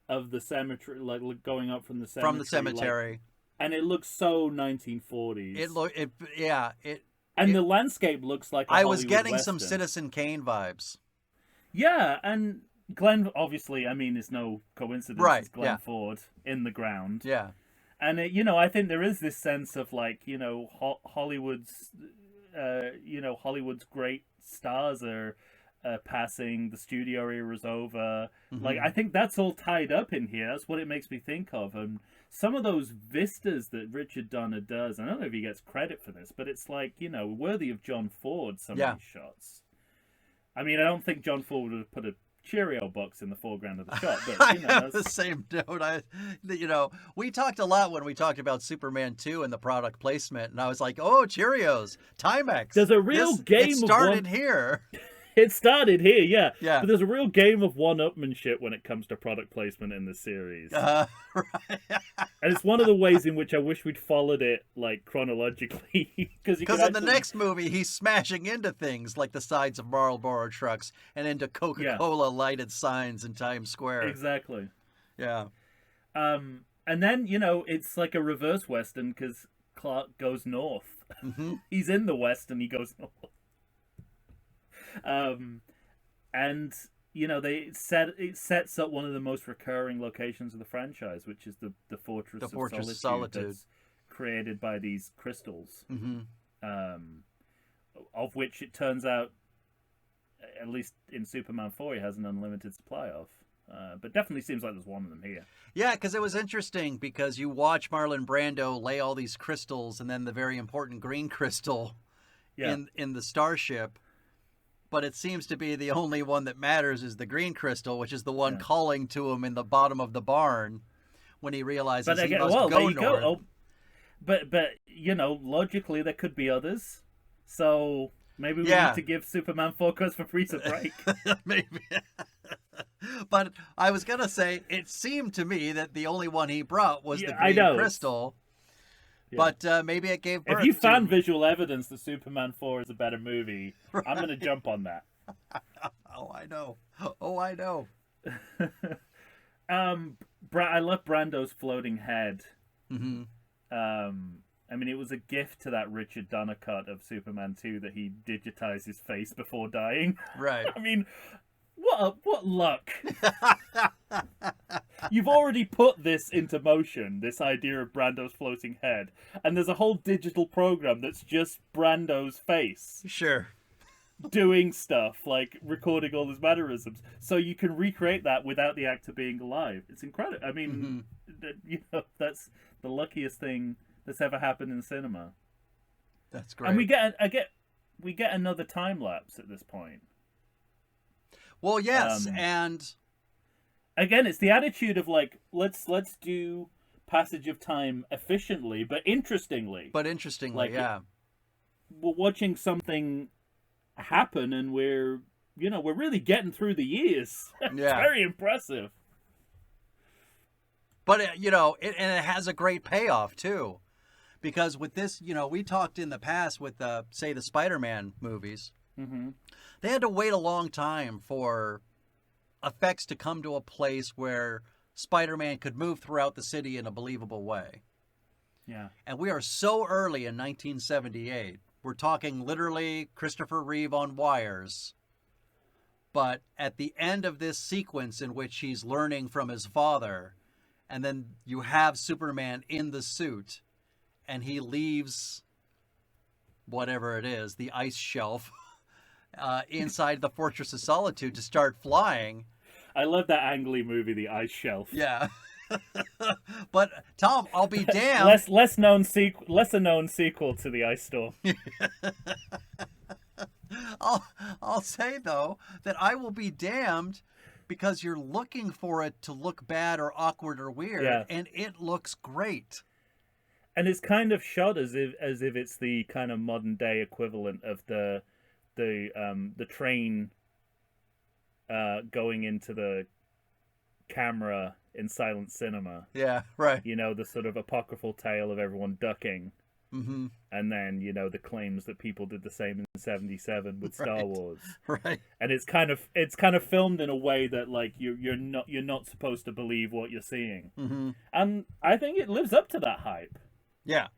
of the cemetery, like going up from the cemetery. Like, and it looks so 1940s. And the landscape looks like I was getting Western. Some Citizen Kane vibes. Yeah, and Glenn, obviously, I mean, it's no coincidence, right? It's Glenn Ford in the ground. Yeah. And, I think there is this sense of, like, Hollywood's great stars are passing, the studio era is over. Like, I think that's all tied up in here. That's what it makes me think of. And some of those vistas that Richard Donner does, I don't know if he gets credit for this, but it's like, worthy of John Ford, some of these shots. I mean, I don't think John Ford would have put a Cheerio box in the foreground of the shot, but I have the same note. We talked a lot when we talked about Superman 2 and the product placement, and I was like, "Oh, Cheerios, Timex." There's a real game. It started here. It started here, yeah. Yeah. But there's a real game of one-upmanship when it comes to product placement in the series. Right. And it's one of the ways in which I wish we'd followed it, like, chronologically. Because in the next movie, he's smashing into things like the sides of Marlboro trucks and into Coca-Cola lighted signs in Times Square. Exactly. Yeah. And then, you know, it's like a reverse Western because Clark goes north. Mm-hmm. He's in the West and he goes north. And you know it sets up one of the most recurring locations of the franchise, which is the Fortress of Solitude that's created by these crystals, of which it turns out, at least in Superman 4, he has an unlimited supply of. But definitely seems like there's one of them here. Yeah, because it was interesting because you watch Marlon Brando lay all these crystals and then the very important green crystal in the starship. But it seems to be the only one that matters is the green crystal, which is the one calling to him in the bottom of the barn when he realizes he must go north. Oh, but you know, logically there could be others. So maybe we need to give Superman 4 Christopher Reeve a break. Maybe. But I was gonna say it seemed to me that the only one he brought was the green crystal. Yeah. But maybe it gave birth If you found visual evidence that Superman 4 is a better movie, right. I'm going to jump on that. Oh, I know. I love Brando's floating head. Mm-hmm. I mean, it was a gift to that Richard Donner cut of Superman 2 that he digitized his face before dying. Right. I mean, what luck. You've already put this into motion, this idea of Brando's floating head, and there's a whole digital program that's just Brando's face. Sure. Doing stuff, like recording all his mannerisms, so you can recreate that without the actor being alive. It's incredible. I mean, you know, that's the luckiest thing that's ever happened in cinema. That's great. And we get another time lapse at this point. Well, yes, and again, it's the attitude of like, let's do passage of time efficiently, but interestingly. Like, yeah. We're watching something happen, and we're really getting through the years. It's very impressive. But it has a great payoff too, because with this, we talked in the past with say the Spider-Man movies. Mm-hmm. They had to wait a long time for effects to come to a place where Spider-Man could move throughout the city in a believable way. Yeah. And we are so early in 1978. We're talking literally Christopher Reeve on wires. But at the end of this sequence in which he's learning from his father, and then you have Superman in the suit, and he leaves whatever it is, the ice shelf, inside the Fortress of Solitude to start flying. I love that Ang Lee movie, The Ice Shelf. Yeah. But Tom, I'll be damned. Lesser known sequel to The Ice Storm. I'll say though that I will be damned because you're looking for it to look bad or awkward or weird, and it looks great. And it's kind of shot as if it's the kind of modern day equivalent of the train going into the camera in silent cinema. Yeah, right. The sort of apocryphal tale of everyone ducking. Mm-hmm. And then, the claims that people did the same in 1977 with Star Wars. Right. And it's kind of filmed in a way that like you're not supposed to believe what you're seeing. Mm-hmm. And I think it lives up to that hype. Yeah.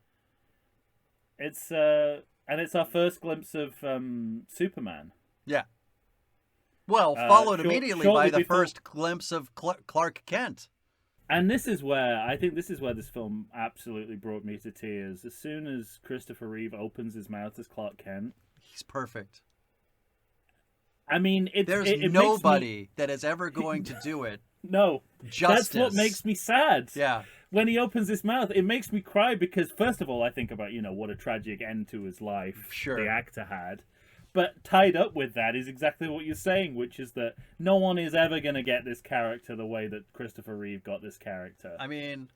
It's and it's our first glimpse of Superman. Yeah. Well, followed immediately by the first glimpse of Clark Kent. And this is where this film absolutely brought me to tears. As soon as Christopher Reeve opens his mouth as Clark Kent, he's perfect. I mean, there's nobody that is ever going to do it. No, justice. That's what makes me sad. Yeah. When he opens his mouth, it makes me cry because, first of all, I think about, what a tragic end to his life the actor had. But tied up with that is exactly what you're saying, which is that no one is ever going to get this character the way that Christopher Reeve got this character. I mean,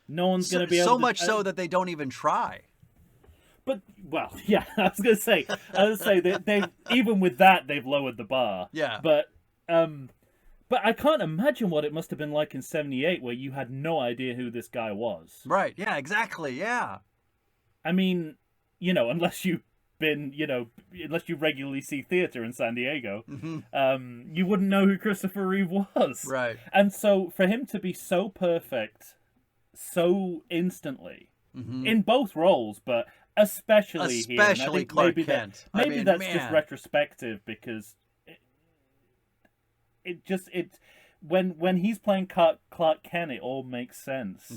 no one's going to be able to... So much so that they don't even try. But Well, yeah, I was gonna say that they even with that they've lowered the bar. Yeah. But I can't imagine what it must have been like in '78, where you had no idea who this guy was. Right. Yeah. Exactly. Yeah. I mean, unless you've been, unless you regularly see theater in San Diego, you wouldn't know who Christopher Reeve was. Right. And so for him to be so perfect, so instantly, in both roles, but especially here, and I think Clark maybe Kent. Maybe that's just retrospective, because when he's playing Clark Kent, it all makes sense.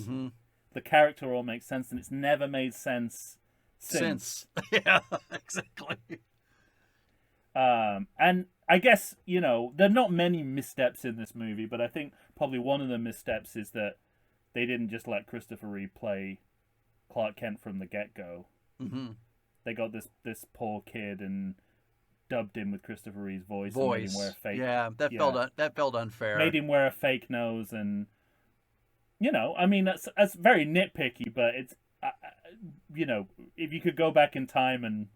The character all makes sense, and it's never made sense since. Yeah, exactly. And I guess, there are not many missteps in this movie, but I think probably one of the missteps is that they didn't just let Christopher Reeve play Clark Kent from the get-go. They got this poor kid and dubbed him with Christopher Reeve's voice. And made him wear a fake. Yeah, that felt unfair. Made him wear a fake nose, and I mean that's very nitpicky, but it's if you could go back in time and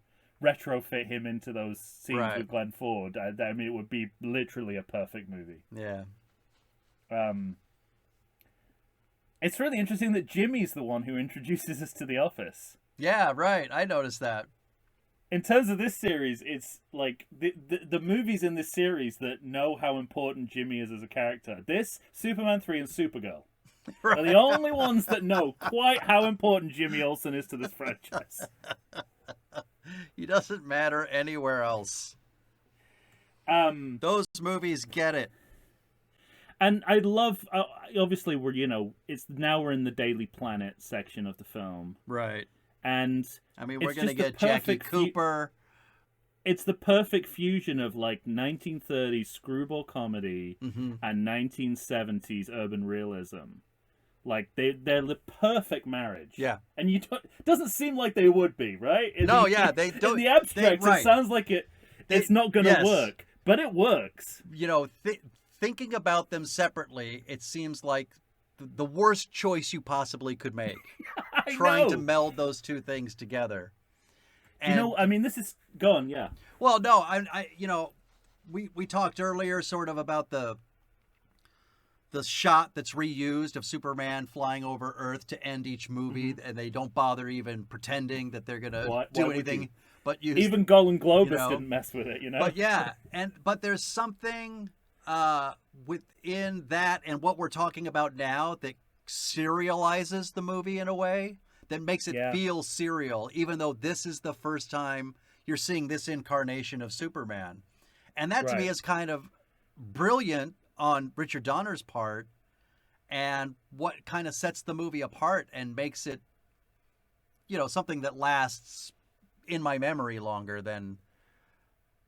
retrofit him into those scenes with Glenn Ford, I mean it would be literally a perfect movie. Yeah. It's really interesting that Jimmy's the one who introduces us to The Office. Yeah, right. I noticed that. In terms of this series, it's like the movies in this series that know how important Jimmy is as a character. This, Superman 3, and Supergirl are the only ones that know quite how important Jimmy Olsen is to this franchise. He doesn't matter anywhere else. Those movies get it. And I love, obviously we're in the Daily Planet section of the film. Right. And I mean, we're going to get Jackie Cooper. It's the perfect fusion of like 1930s screwball comedy and 1970s urban realism. Like they're the perfect marriage. Yeah. And it doesn't seem like they would be, right? They don't. In the abstract, it sounds like it's not going to work, but it works. Thinking about them separately, it seems like the worst choice you possibly could make. Trying to meld those two things together. And, I mean, this is gone, yeah. Well, no, we talked earlier sort of about the shot that's reused of Superman flying over Earth to end each movie, and they don't bother even pretending that they're gonna do anything. But even Golan Globus didn't mess with it, But yeah, but there's something within that and what we're talking about now that serializes the movie in a way that makes it feel serial, even though this is the first time you're seeing this incarnation of Superman. And that to me is kind of brilliant on Richard Donner's part, and what kind of sets the movie apart and makes it, something that lasts in my memory longer than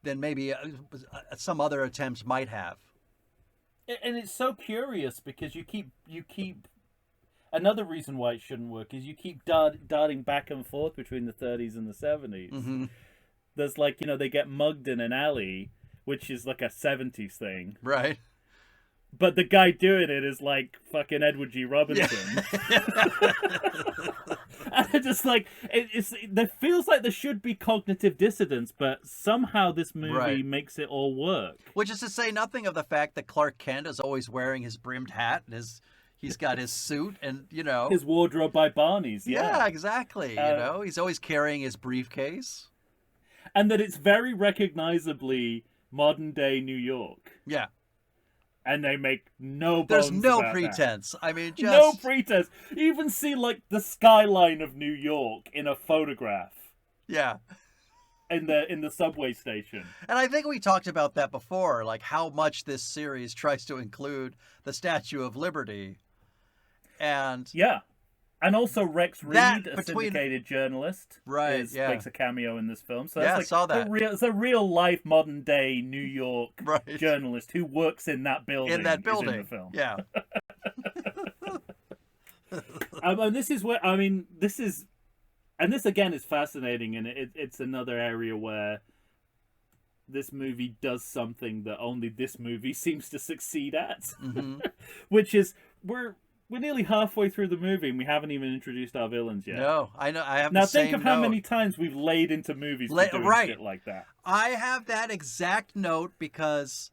maybe some other attempts might have. And it's so curious because you keep another reason why it shouldn't work is you keep darting back and forth between the 30s and the 70s. There's they get mugged in an alley, which is like a 70s thing. Right. But the guy doing it is like fucking Edward G. Robinson. Yeah. And it's just like it feels like there should be cognitive dissonance, but somehow this movie makes it all work. Which is to say nothing of the fact that Clark Kent is always wearing his brimmed hat and he's got his suit and his wardrobe by Barney's. Yeah, exactly. He's always carrying his briefcase, and that it's very recognizably modern day New York. Yeah. And they make no bones There's no about pretense. That. I mean, no pretense. You even see the skyline of New York in a photograph. Yeah. In the subway station. And I think we talked about that before, like how much this series tries to include the Statue of Liberty. And yeah. And also Rex Reed, a syndicated journalist, makes a cameo in this film. So I saw that. It's a real life, modern day New York journalist who works in that building. In the film. Yeah. And this is where this again is fascinating, and it's another area where this movie does something that only this movie seems to succeed at, which is we're nearly halfway through the movie and we haven't even introduced our villains yet. No, I know. I have Now the think same of how note. many times we've laid into movies for doing right. shit like that. I have that exact note because,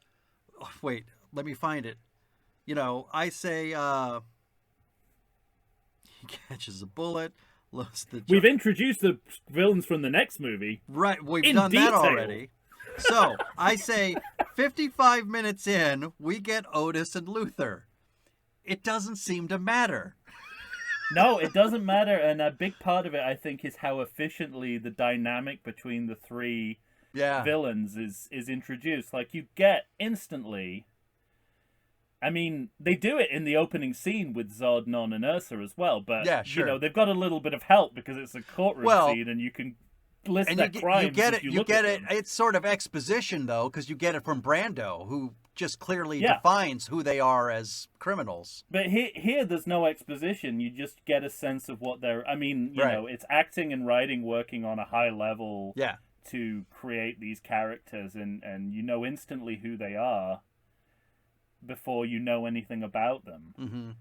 wait, let me find it. You know, I say he catches a bullet, loads the. We've introduced the villains from the next movie. Right, we've in done that detail. already. So I say, 55 minutes in, we get Otis and Luther. It doesn't seem to matter. No, it doesn't matter, and a big part of it, I think, is how efficiently the dynamic between the three villains is introduced. Like, you get instantly... I mean, they do it in the opening scene with Zod, Non, and Ursa as well, but, sure. you know, they've got a little bit of help because it's a courtroom scene, and you can list their crimes you get it. you You look get at it. them. It's sort of exposition, though, because you get it from Brando, who just clearly defines who they are as criminals. But here, there's no exposition. You just get a sense of what they're... I mean, you know, it's acting and writing working on a high level to create these characters, and you know instantly who they are before you know anything about them. Mm-hmm.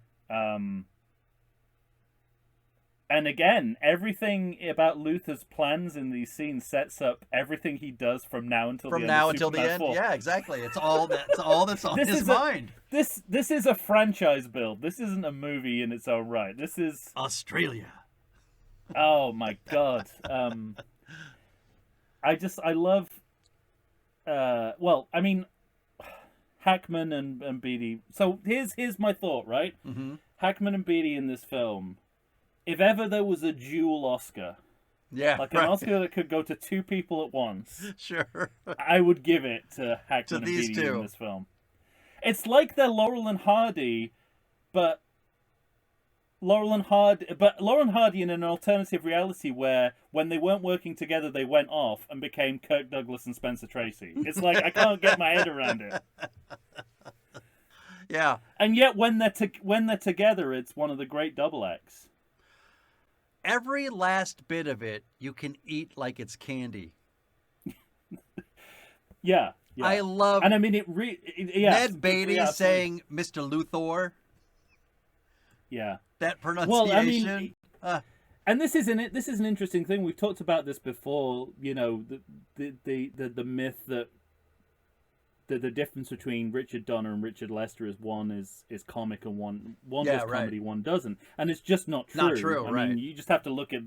And again, everything about Luther's plans in these scenes sets up everything he does from now until the end. 4. Yeah, exactly. It's all that's on his mind. This is a franchise build. This isn't a movie in its own right. This is Australia. Oh my god. I love. Well, I mean, Hackman and Beatty. So here's my thought, right? Mm-hmm. Hackman and Beatty in this film. If ever there was a dual Oscar, an Oscar that could go to two people at once, sure, I would give it to Hackman and Beatty two. in this film. It's like they're Laurel and Hardy, but Laurel and Hardy in an alternative reality where when they weren't working together, they went off and became Kirk Douglas and Spencer Tracy. It's like I can't get my head around it. Yeah, and yet when they're together, it's one of the great double acts. Every last bit of it you can eat like it's candy. Yeah. I love... And I mean, Ned Beatty saying Mr. Luthor. Yeah. That pronunciation. Well, I mean... and this is an interesting thing. We've talked about this before, you know, the myth that the difference between Richard Donner and Richard Lester is one is comic and one does comedy, one doesn't, and it's just not true. Not true, I mean, you just have to look at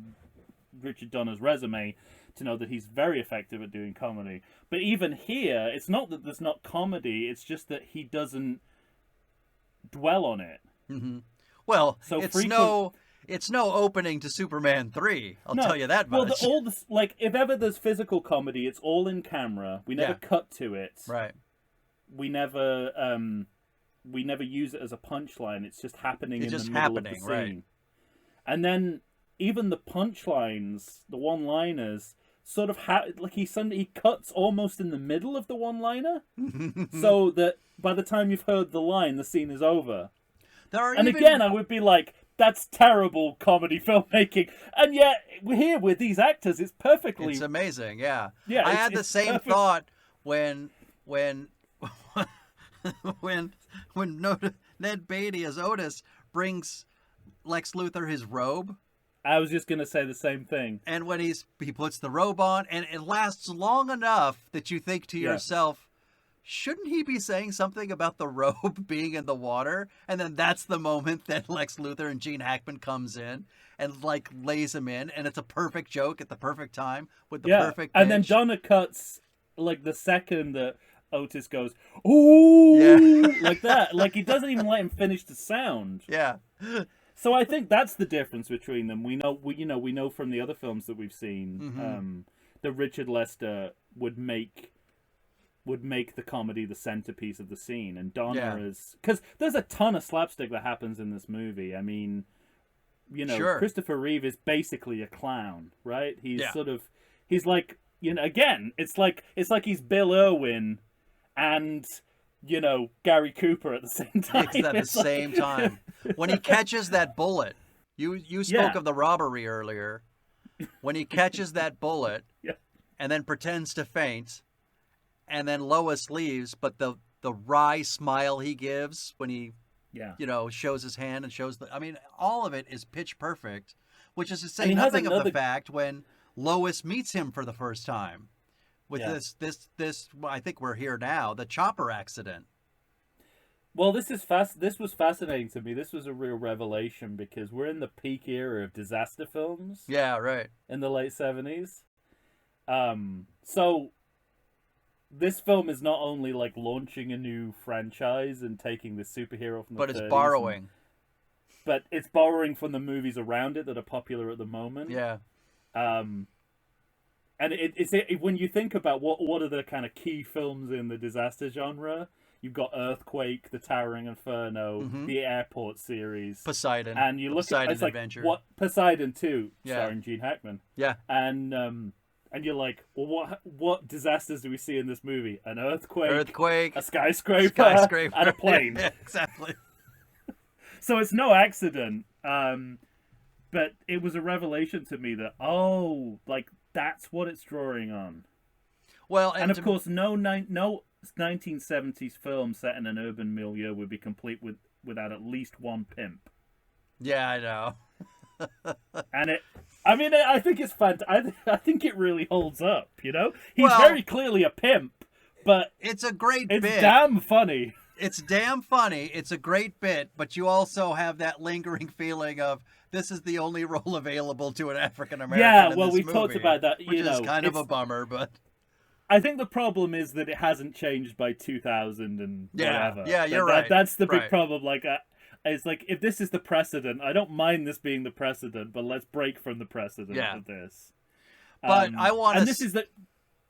Richard Donner's resume to know that he's very effective at doing comedy. But even here, it's not that there's not comedy; it's just that he doesn't dwell on it. Mm-hmm. Well, so it's no opening to Superman 3. I'll tell you that much. Well, like if ever there's physical comedy, it's all in camera. We never cut to it. Right. We never use it as a punchline. It's just happening in the middle of the scene. Right. And then even the punchlines, the one-liners, sort of he cuts almost in the middle of the one-liner, so that by the time you've heard the line, the scene is over. Again, I would be like, that's terrible comedy filmmaking. And yet, here with these actors, it's perfectly... It's amazing, yeah. Yeah, I had the same thought when Ned Beatty as Otis brings Lex Luthor his robe. I was just going to say the same thing. And when he puts the robe on, and it lasts long enough that you think to yourself, shouldn't he be saying something about the robe being in the water? And then that's the moment that Lex Luthor and Gene Hackman comes in and like lays him in, and it's a perfect joke at the perfect time with the perfect pitch. And then Donna cuts like the second that Otis goes, "Ooh," like that. Like he doesn't even let him finish the sound. Yeah. So I think that's the difference between them. We know from the other films that we've seen that Richard Lester would make the comedy the centerpiece of the scene, and Donner is, because there's a ton of slapstick that happens in this movie. I mean, Christopher Reeve is basically a clown, right? He's he's like, again, it's like he's Bill Irwin and Gary Cooper at the same time. At the same time. When he catches that bullet, you spoke of the robbery earlier. When he catches that bullet and then pretends to faint, and then Lois leaves, but the wry smile he gives when he Yeah. shows his hand and shows I mean, all of it is pitch perfect, which is to And say he has nothing of another- the fact when Lois meets him for the first time with Yeah. this. Well, I think we're here now. The chopper accident. Well, this was fascinating to me. This was a real revelation because we're in the peak era of disaster films Yeah, right. in the late 70s. So this film is not only like launching a new franchise and taking this superhero from the But it's 30s borrowing. but it's borrowing from the movies around it that are popular at the moment. Yeah. And it's when you think about what are the kind of key films in the disaster genre, you've got Earthquake, The Towering Inferno, the Airport series, Poseidon. and you look Poseidon at it's like Adventure. what Poseidon 2, Yeah. starring Gene Hackman, Yeah. and you're like, well, what disasters do we see in this movie? An Earthquake. a skyscraper, Skyscraper. and a plane. Yeah, exactly. So it's no accident. But it was a revelation to me that like that's what it's drawing on. Well, And of course, no 1970s film set in an urban milieu would be complete without at least one pimp. Yeah, I know. And I think it's I think it really holds up. He's Well- very clearly a pimp, but It's a great it's bit. damn funny. It's damn funny. It's a great bit, but you also have that lingering feeling of this is the only role available to an African American. Yeah, in well, this we talked movie, about that, which is kind of a it's- bummer, but I think the problem is that it hasn't changed by 2000 and Yeah, whatever. yeah, you're right. That's the big Right. problem. Like, it's like if this is the precedent, I don't mind this being the precedent, but let's break from the precedent Yeah. of this. But I wanna and this is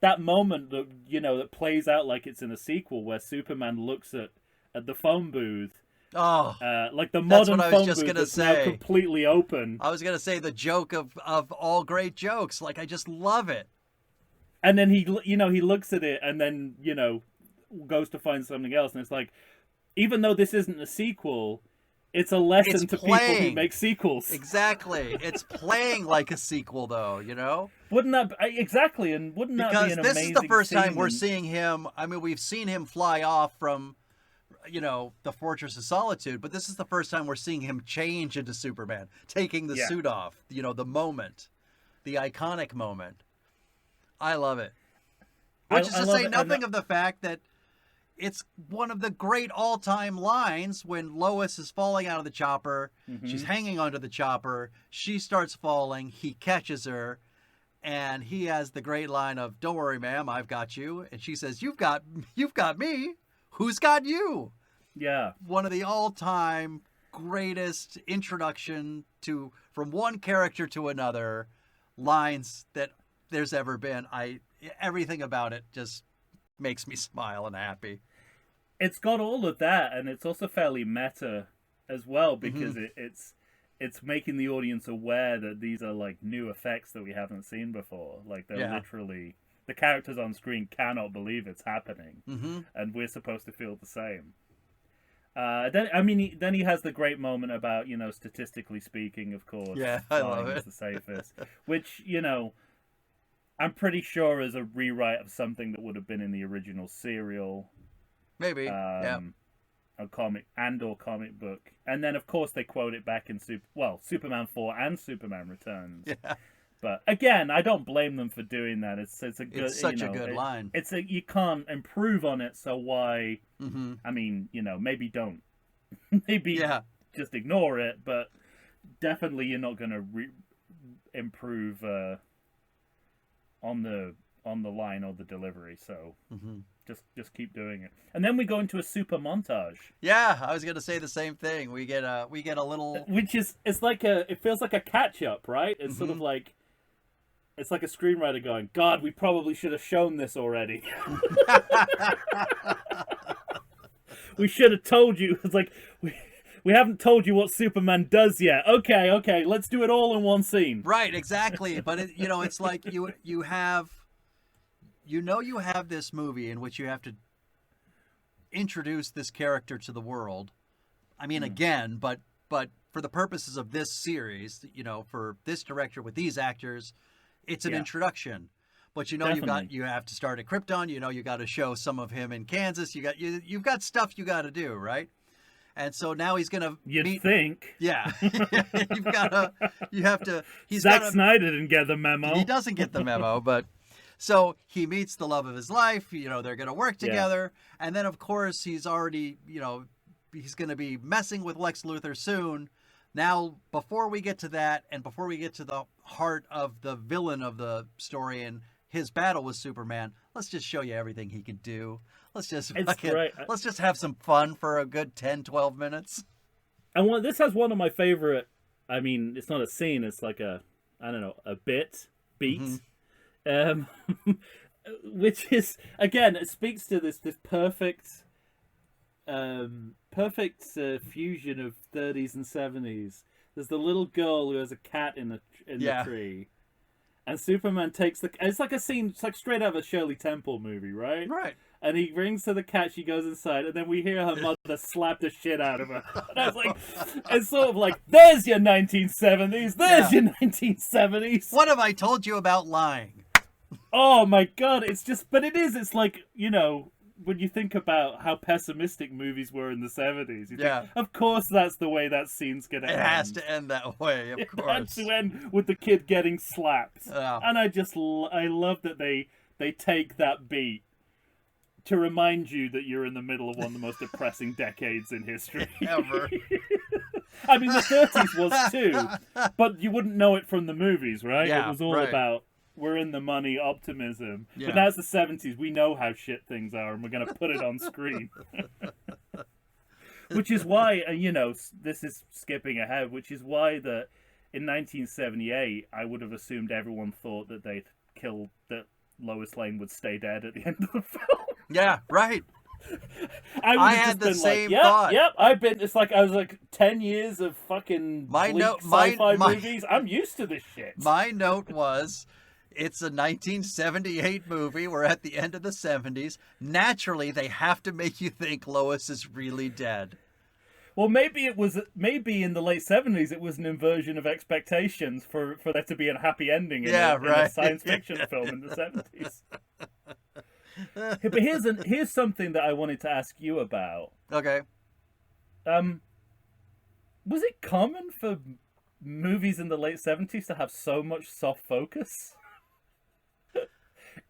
that moment that that plays out like it's in a sequel where Superman looks at the phone booth, oh, like the That's modern what I was phone just booth gonna that's now say. completely open. I was gonna say the joke of all great jokes. Like I just love it. And then he looks at it and then goes to find something else, and it's like, even though this isn't a sequel, it's a lesson It's to people who playing. make sequels. Exactly. It's playing like a sequel, though. Wouldn't that exactly? And wouldn't that Because be an this amazing is the first time scene we're in- seeing him. I mean, we've seen him fly off from, the Fortress of Solitude, but this is the first time we're seeing him change into Superman, taking the Yeah. suit off. The moment, the iconic moment. I love it. Which is I to love say it, and nothing of the fact that it's one of the great all-time lines when Lois is falling out of the chopper. Mm-hmm. She's hanging onto the chopper. She starts falling. He catches her. And he has the great line of, "Don't worry, ma'am, I've got you." And she says, You've got me. Who's got you?" Yeah. One of the all-time greatest introduction from one character to another lines that there's ever been. Everything about it just makes me smile and happy. It's got all of that, and it's also fairly meta as well Mm-hmm. because it's making the audience aware that these are like new effects that we haven't seen before. Like they're Yeah. literally the characters on screen cannot believe it's happening, Mm-hmm. and we're supposed to feel the same. Then he has the great moment about statistically speaking, of course, Yeah, I flying love is it. the safest, which I'm pretty sure is a rewrite of something that would have been in the original serial. Maybe. Yeah. A comic or comic book, and then of course they quote it back in Superman 4 and Superman Returns. Yeah. But again, I don't blame them for doing that. It's a good. It's such a good line. You can't improve on it, so why? Mm-hmm. I mean, maybe don't. Maybe Yeah. just ignore it, but definitely you're not going to improve on the line or the delivery. So Mm-hmm. just keep doing it. And then we go into a super montage, Yeah, I was gonna say the same thing. We get a little. which is it feels like a catch up, right? It's sort of like. It's like a screenwriter going, "God, we probably should have shown this already. We should have told you." It's like we haven't told you what Superman does yet. Okay, let's do it all in one scene. Right, exactly. But it's like you have this movie in which you have to introduce this character to the world. I mean, again, but for the purposes of this series, for this director with these actors, it's an Yeah. introduction. But you have to start at Krypton. You got to show some of him in Kansas. You've got stuff you got to do, right? And so now he's gonna You'd think. Yeah, you have to. Zack Snyder didn't get the memo. He doesn't get the memo, but so he meets the love of his life. They're gonna work together, and then of course he's already, he's gonna be messing with Lex Luthor soon. Now, before we get to that, and before we get to the heart of the villain of the story and his battle with Superman, let's just show you everything he can do. Let's just let's just have some fun for a good 10, 12 minutes. And this has one of my favorite. I mean, it's not a scene; it's like a beat, which is again, it speaks to this perfect, fusion of 30s and 70s. There's the little girl who has a cat in the tree. And Superman takes it's like a scene, it's like straight out of a Shirley Temple movie, right? Right. And he rings to the cat, she goes inside, and then we hear her mother slap the shit out of her. And I was like, it's sort of like, there's your 1970s, there's your 1970s. What have I told you about lying? Oh my God, it's like, when you think about how pessimistic movies were in the 70s, you think, of course that's the way that scene's going to end. It has to end that way, of course. It has to end with the kid getting slapped. And I love that they take that beat to remind you that you're in the middle of one of the most depressing decades in history. Ever. I mean, the 30s was too, but you wouldn't know it from the movies, right? Yeah, it was all about we're in the money optimism. Yeah. But now it's the 70s. We know how shit things are, and we're going to put it on screen. Which is why, this is skipping ahead, which is why in 1978, I would have assumed everyone thought that that Lois Lane would stay dead at the end of the film. Yeah, right. I had the same thought. Yep, it's like I was like 10 years of fucking sci-fi movies. I'm used to this shit. My note was, it's a 1978 movie. We're at the end of the 70s. Naturally, they have to make you think Lois is really dead. Well, maybe in the late 70s, it was an inversion of expectations for there to be a happy ending in a science fiction film in the 70s. But here's something that I wanted to ask you about. Okay. Was it common for movies in the late 70s to have so much soft focus?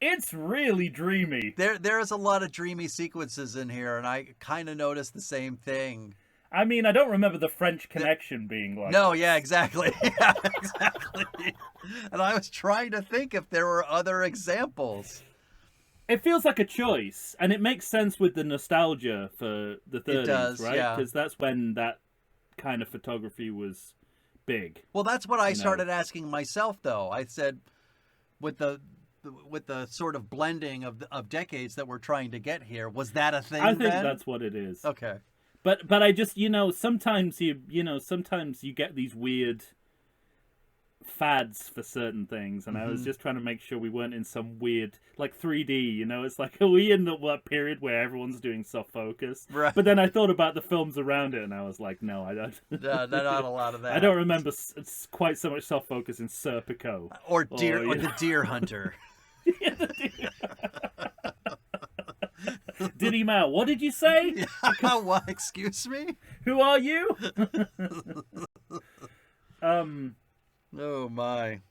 It's really dreamy. There is a lot of dreamy sequences in here, and I kind of noticed the same thing. I mean, I don't remember the French Connection being like No, this. yeah, exactly. Yeah, exactly. And I was trying to think if there were other examples. It feels like a choice, and it makes sense with the nostalgia for the 30s, it does, right? Because that's when that kind of photography was big. Well, that's what I started asking myself, though. I said, with the sort of blending of decades that we're trying to get here, was that a thing? I think that's what it is. Okay. But I just, sometimes sometimes you get these weird fads for certain things, and I was just trying to make sure we weren't in some weird, like 3D, it's like, are we in that period where everyone's doing soft focus? Right. But then I thought about the films around it, and I was like, no, I don't. No, not a lot of that. I don't remember quite so much soft focus in Serpico. Or the Deer Hunter. Diddy Mao, what did you say? What? Excuse me? Who are you? Oh my.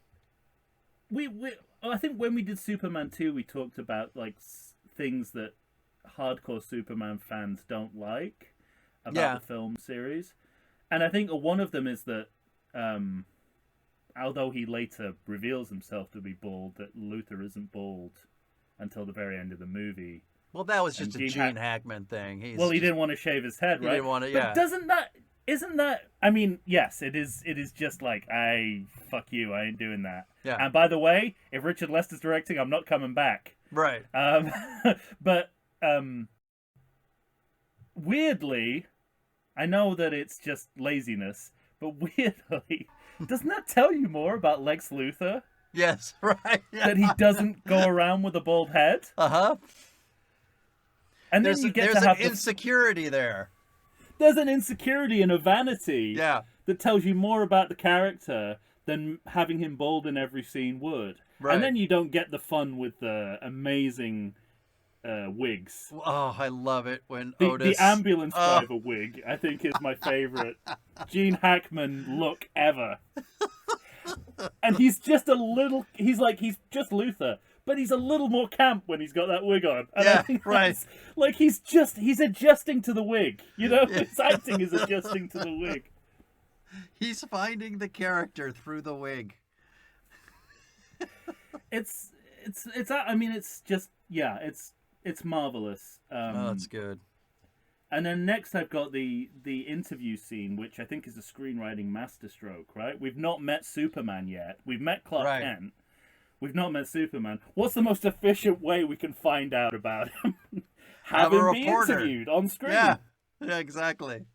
I think when we did Superman 2, we talked about like things that hardcore Superman fans don't like about the film series, and I think one of them is that although he later reveals himself to be bald, that Luthor isn't bald until the very end of the movie. Well, that was just a Gene Hackman thing. He didn't want to shave his head, right? He didn't want to, But isn't that? I mean, yes, it is. It is just like, fuck you, I ain't doing that. Yeah. And by the way, if Richard Lester's directing, I'm not coming back. Right. But weirdly, I know that it's just laziness, but weirdly, doesn't that tell you more about Lex Luthor? Yes, right. That he doesn't go around with a bald head. Uh-huh. And then there's an insecurity there. There's an insecurity and a vanity that tells you more about the character than having him bald in every scene would. Right. And then you don't get the fun with the amazing wigs. Oh, I love it when The Otis. ambulance driver wig, I think, is my favorite Gene Hackman look ever. And he's just a little. He's just Luther, but he's a little more camp when he's got that wig on. And I think that's, like, he's adjusting to the wig. You know, his acting is adjusting to the wig. He's finding the character through the wig. It's I mean, it's just, yeah, it's marvelous. Oh, that's good. And then next I've got the interview scene, which I think is a screenwriting masterstroke, right? We've not met Superman yet. We've met Clark Kent. We've not met Superman. What's the most efficient way we can find out about him? Have him be interviewed on screen. Yeah, exactly.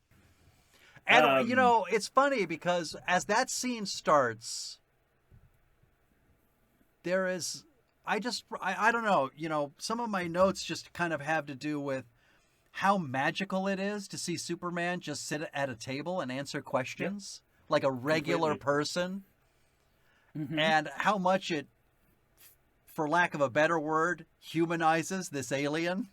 And, you know, it's funny because as that scene starts, there is... I don't know, you know, some of my notes just kind of have to do with how magical it is to see Superman just sit at a table and answer questions like a regular person, and how much it, for lack of a better word, humanizes this alien.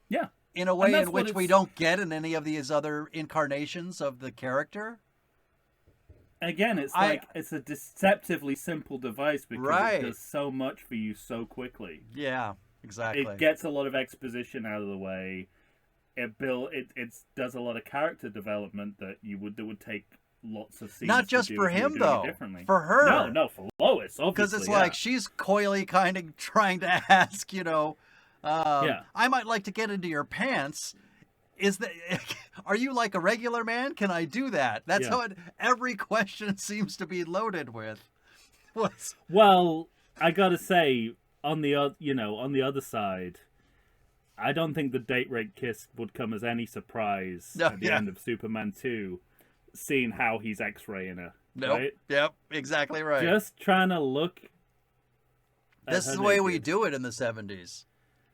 Yeah. In a way in which we don't get in any of these other incarnations of the character. Again, it's a deceptively simple device because it does so much for you so quickly. Yeah, exactly. It gets a lot of exposition out of the way. It does a lot of character development that would take lots of scenes. Not just for him though. For her. No, for Lois, obviously. Because it's like she's coyly kind of trying to ask, you know, I might like to get into your pants. Are you like a regular man? Can I do that? That's how every question seems to be loaded with. Well, I gotta say, on the other side, I don't think the date rape kiss would come as any surprise at the end of Superman 2, seeing how he's X-raying her. Nope. Right? Yep. Exactly right. Just trying to look. This is the way we do it in the 70s.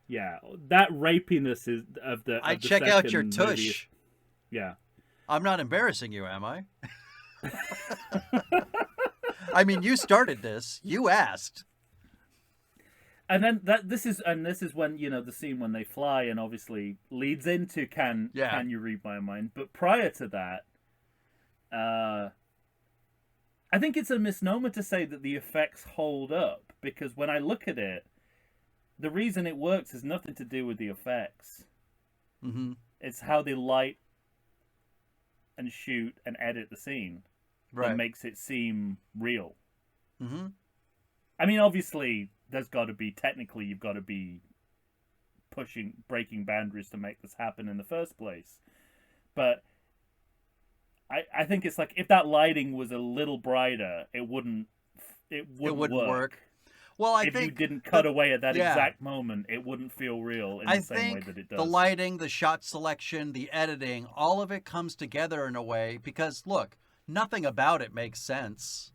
Yeah, that rapiness is of the. I check out your tush. Yeah. I'm not embarrassing you, am I? I mean, you started this. You asked. And then this is when, you know, the scene when they fly and obviously leads into can you read my mind? But prior to that, I think it's a misnomer to say that the effects hold up, because when I look at it, the reason it works has nothing to do with the effects. Mm-hmm. It's how they light and shoot and edit the scene that makes it seem real. Mm-hmm. I mean, obviously, you've got to be breaking boundaries to make this happen in the first place. But I think it's like, if that lighting was a little brighter, it wouldn't work. Well, if you didn't cut away at that exact moment, it wouldn't feel real in the same way that it does. The lighting, the shot selection, the editing, all of it comes together in a way because, look, nothing about it makes sense.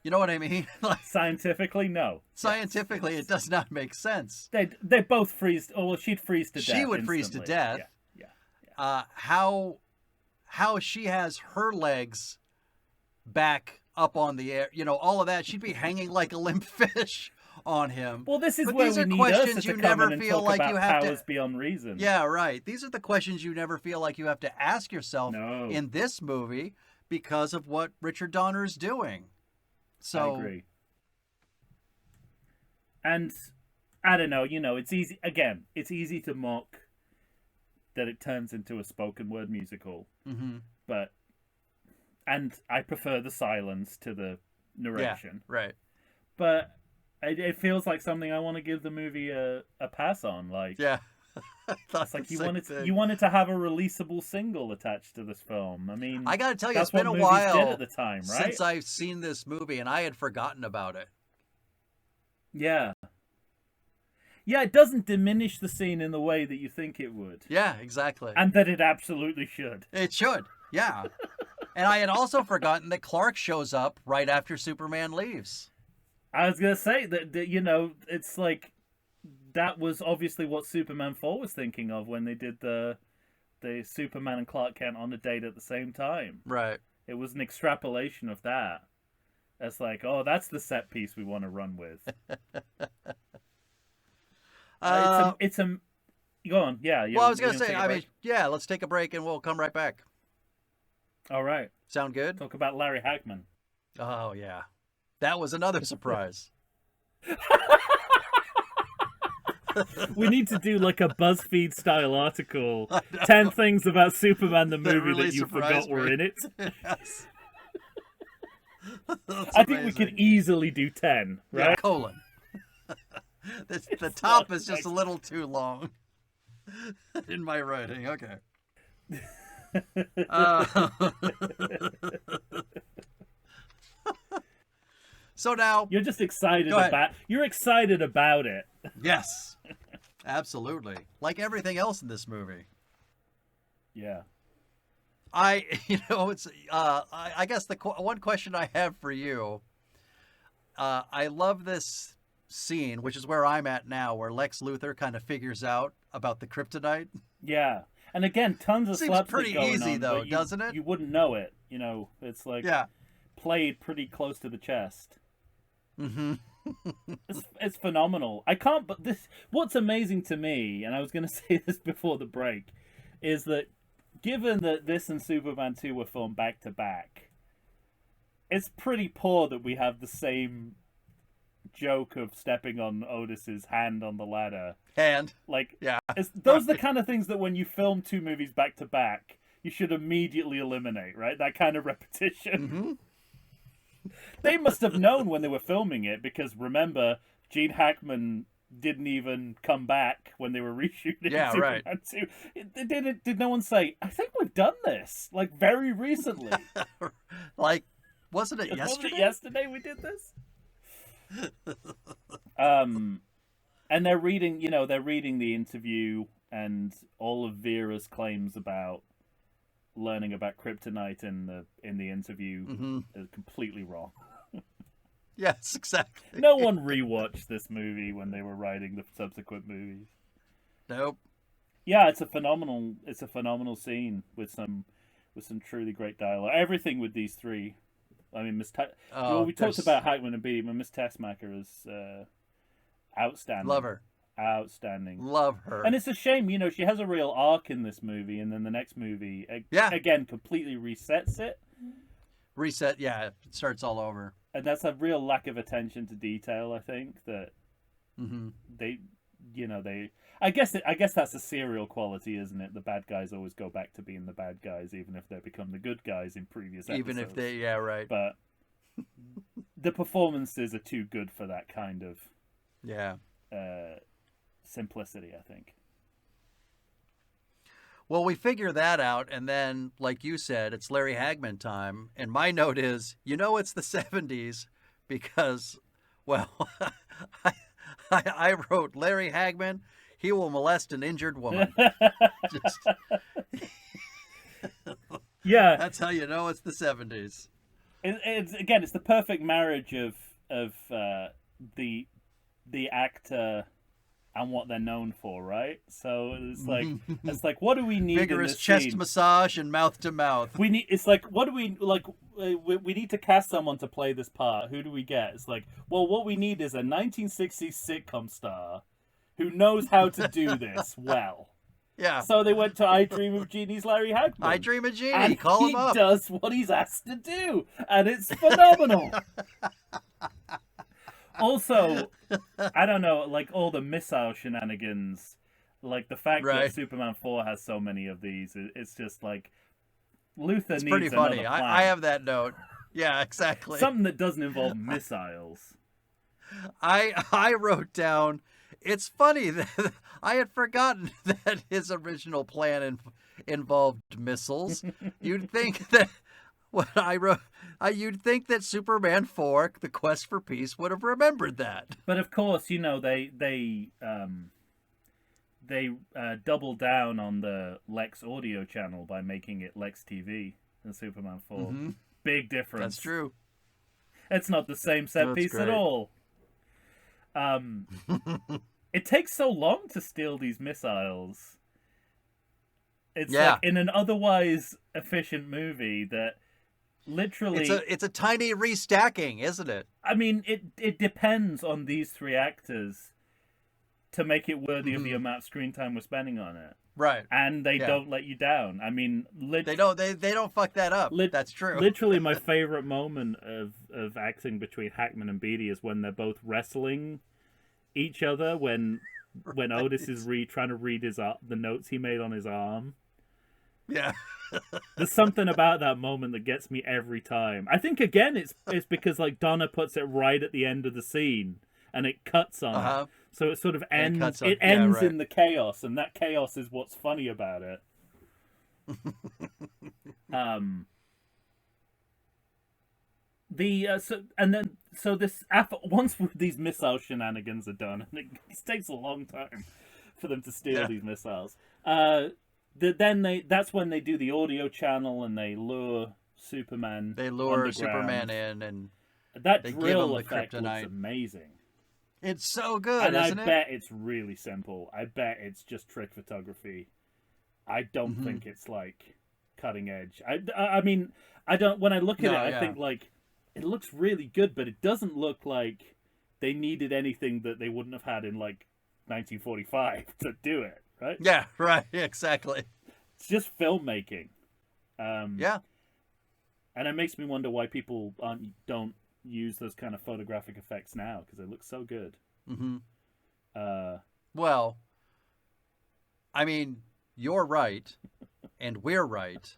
You know what I mean? Like, scientifically, no. Scientifically, it does not make sense. They both freeze. Oh, well, she'd freeze to death. She would freeze to death. Yeah. How she has her legs back up on the air, you know, all of that. She'd be hanging like a limp fish on him. Well, this is where we need questions you never feel like you have to. Beyond reason. Yeah, right. These are the questions you never feel like you have to ask yourself in this movie because of what Richard Donner is doing. So I agree. And I don't know, you know, it's easy. Again, it's easy to mock that it turns into a spoken word musical, but. And I prefer the silence to the narration. Yeah, right. But it feels like something I want to give the movie a pass on. Like, yeah, it's like you wanted to have a releasable single attached to this film. I mean, I got to tell you, it's been a while at the time, right? Since I've seen this movie, and I had forgotten about it. Yeah. Yeah, it doesn't diminish the scene in the way that you think it would. Yeah, exactly. And that it absolutely should. It should, yeah. And I had also forgotten that Clark shows up right after Superman leaves. I was going to say that, you know, it's like, that was obviously what Superman 4 was thinking of when they did the Superman and Clark Kent on a date at the same time. Right. It was an extrapolation of that. It's like, oh, that's the set piece we want to run with. It's a. Go on. Yeah. Well, I was going to gonna say, take a I mean, break? yeah, let's take a break and we'll come right back. All right. Sound good? Talk about Larry Hagman. Oh, yeah. That was another surprise. We need to do like a BuzzFeed style article. 10 things about Superman the movie really that you surprised forgot were me. in it. Yes. I think we could easily do 10, right? Yeah, colon. The top is just a little too long in my writing. Okay. So now, You're just excited Go ahead. you're excited about it. yes, absolutely. Like everything else in this movie. Yeah. It's I guess the one question I have for you, I love this scene, which is where I'm at now, where Lex Luthor kind of figures out about the kryptonite. Yeah. And again, tons of Seems slapstick pretty going easy, on, though, but doesn't it? You wouldn't know it. You know, it's like Yeah. played pretty close to the chest. Mm-hmm. It's phenomenal. I can't. But what's amazing to me, and I was going to say this before the break, is that given that this and Superman 2 were filmed back to back, it's pretty poor that we have the same joke of stepping on Otis's hand on the ladder. And Like, yeah, those are the kind of things that when you film two movies back to back, you should immediately eliminate, right? That kind of repetition. Mm-hmm. They must have known when they were filming it, because remember, Gene Hackman didn't even come back when they were reshooting Yeah, Superman right. 2. Did no one say, I think we've done this, like, very recently? like, wasn't it Wasn't yesterday? it yesterday we did this? And they're reading the interview, and all of Vera's claims about learning about kryptonite in the interview Mm-hmm. is completely wrong. Yes, exactly. No one rewatched this movie when they were writing the subsequent movies. Nope. Yeah, it's a phenomenal scene with some truly great dialogue. Everything with these three. I mean, we talked about Hackman and Beatty, but Miss Tessmacher is outstanding. Love her. Outstanding. Love her. And it's a shame, she has a real arc in this movie, and then the next movie, again, completely resets it. Reset. Yeah, it starts all over. And that's a real lack of attention to detail, I think, that Mm-hmm. I guess that's a serial quality, isn't it? The bad guys always go back to being the bad guys, even if they become the good guys in previous episodes. Even if they, yeah, right. But the performances are too good for that kind of Yeah. simplicity, I think. Well, we figure that out, and then, like you said, it's Larry Hagman time. And my note is, it's the 70s because, well, I wrote Larry Hagman, he will molest an injured woman. Just, Yeah, that's how you know it's the 70s. It's the perfect marriage of the actor and what they're known for, right? So it's like what do we need? Vigorous in this chest scene? massage and mouth to mouth. We need. It's like, what do we like? We need to cast someone to play this part. Who do we get? It's like, well, what we need is a 1960s sitcom star who knows how to do this well. Yeah. So they went to I Dream of Jeannie's Larry Hagman. I Dream of Jeannie. And Call him up. He does what he's asked to do, and it's phenomenal. Also, I don't know, like all the missile shenanigans, like the fact Right. that Superman 4 has so many of these, it's just like Luthor It's needs pretty funny. another plan. I have that note. Yeah, exactly. Something that doesn't involve missiles. I wrote down, it's funny that I had forgotten that his original plan involved missiles. You'd think that what I wrote, you'd think that Superman 4, The Quest for Peace, would have remembered that. But of course, they double down on the Lex audio channel by making it Lex TV in Superman 4. Mhm. Big difference. That's true. It's not the same set That's piece at great. all. It takes so long to steal these missiles. It's Yeah. like in an otherwise efficient movie that literally... It's a tiny restacking, isn't it? I mean, it depends on these three actors to make it worthy of the amount of screen time we're spending on it. Right. And they don't let you down. I mean, they don't fuck that up. That's true. Literally, my favorite moment of acting between Hackman and Beatty is when they're both wrestling each other. When Otis is trying to read the notes he made on his arm. Yeah. There's something about that moment that gets me every time. I think again it's because like Donna puts it right at the end of the scene and it cuts on it. So it sort of ends in the chaos, and that chaos is what's funny about it. Once these missile shenanigans are done, and it takes a long time for them to steal these missiles. That's when they do the audio channel and they lure Superman. They lure Superman in, and that they drill give him the effect kryptonite. looks amazing. It's so good, and isn't I it? bet it's really simple. I bet it's just trick photography. I don't think it's like cutting edge. I mean, I don't. When I look at it, I think like it looks really good, but it doesn't look like they needed anything that they wouldn't have had in like 1945 to do it. Right? Yeah, right, exactly. It's just filmmaking. Yeah. And it makes me wonder why people don't use those kind of photographic effects now, because they look so good. Mm-hmm. Well, I mean, you're right, and we're right,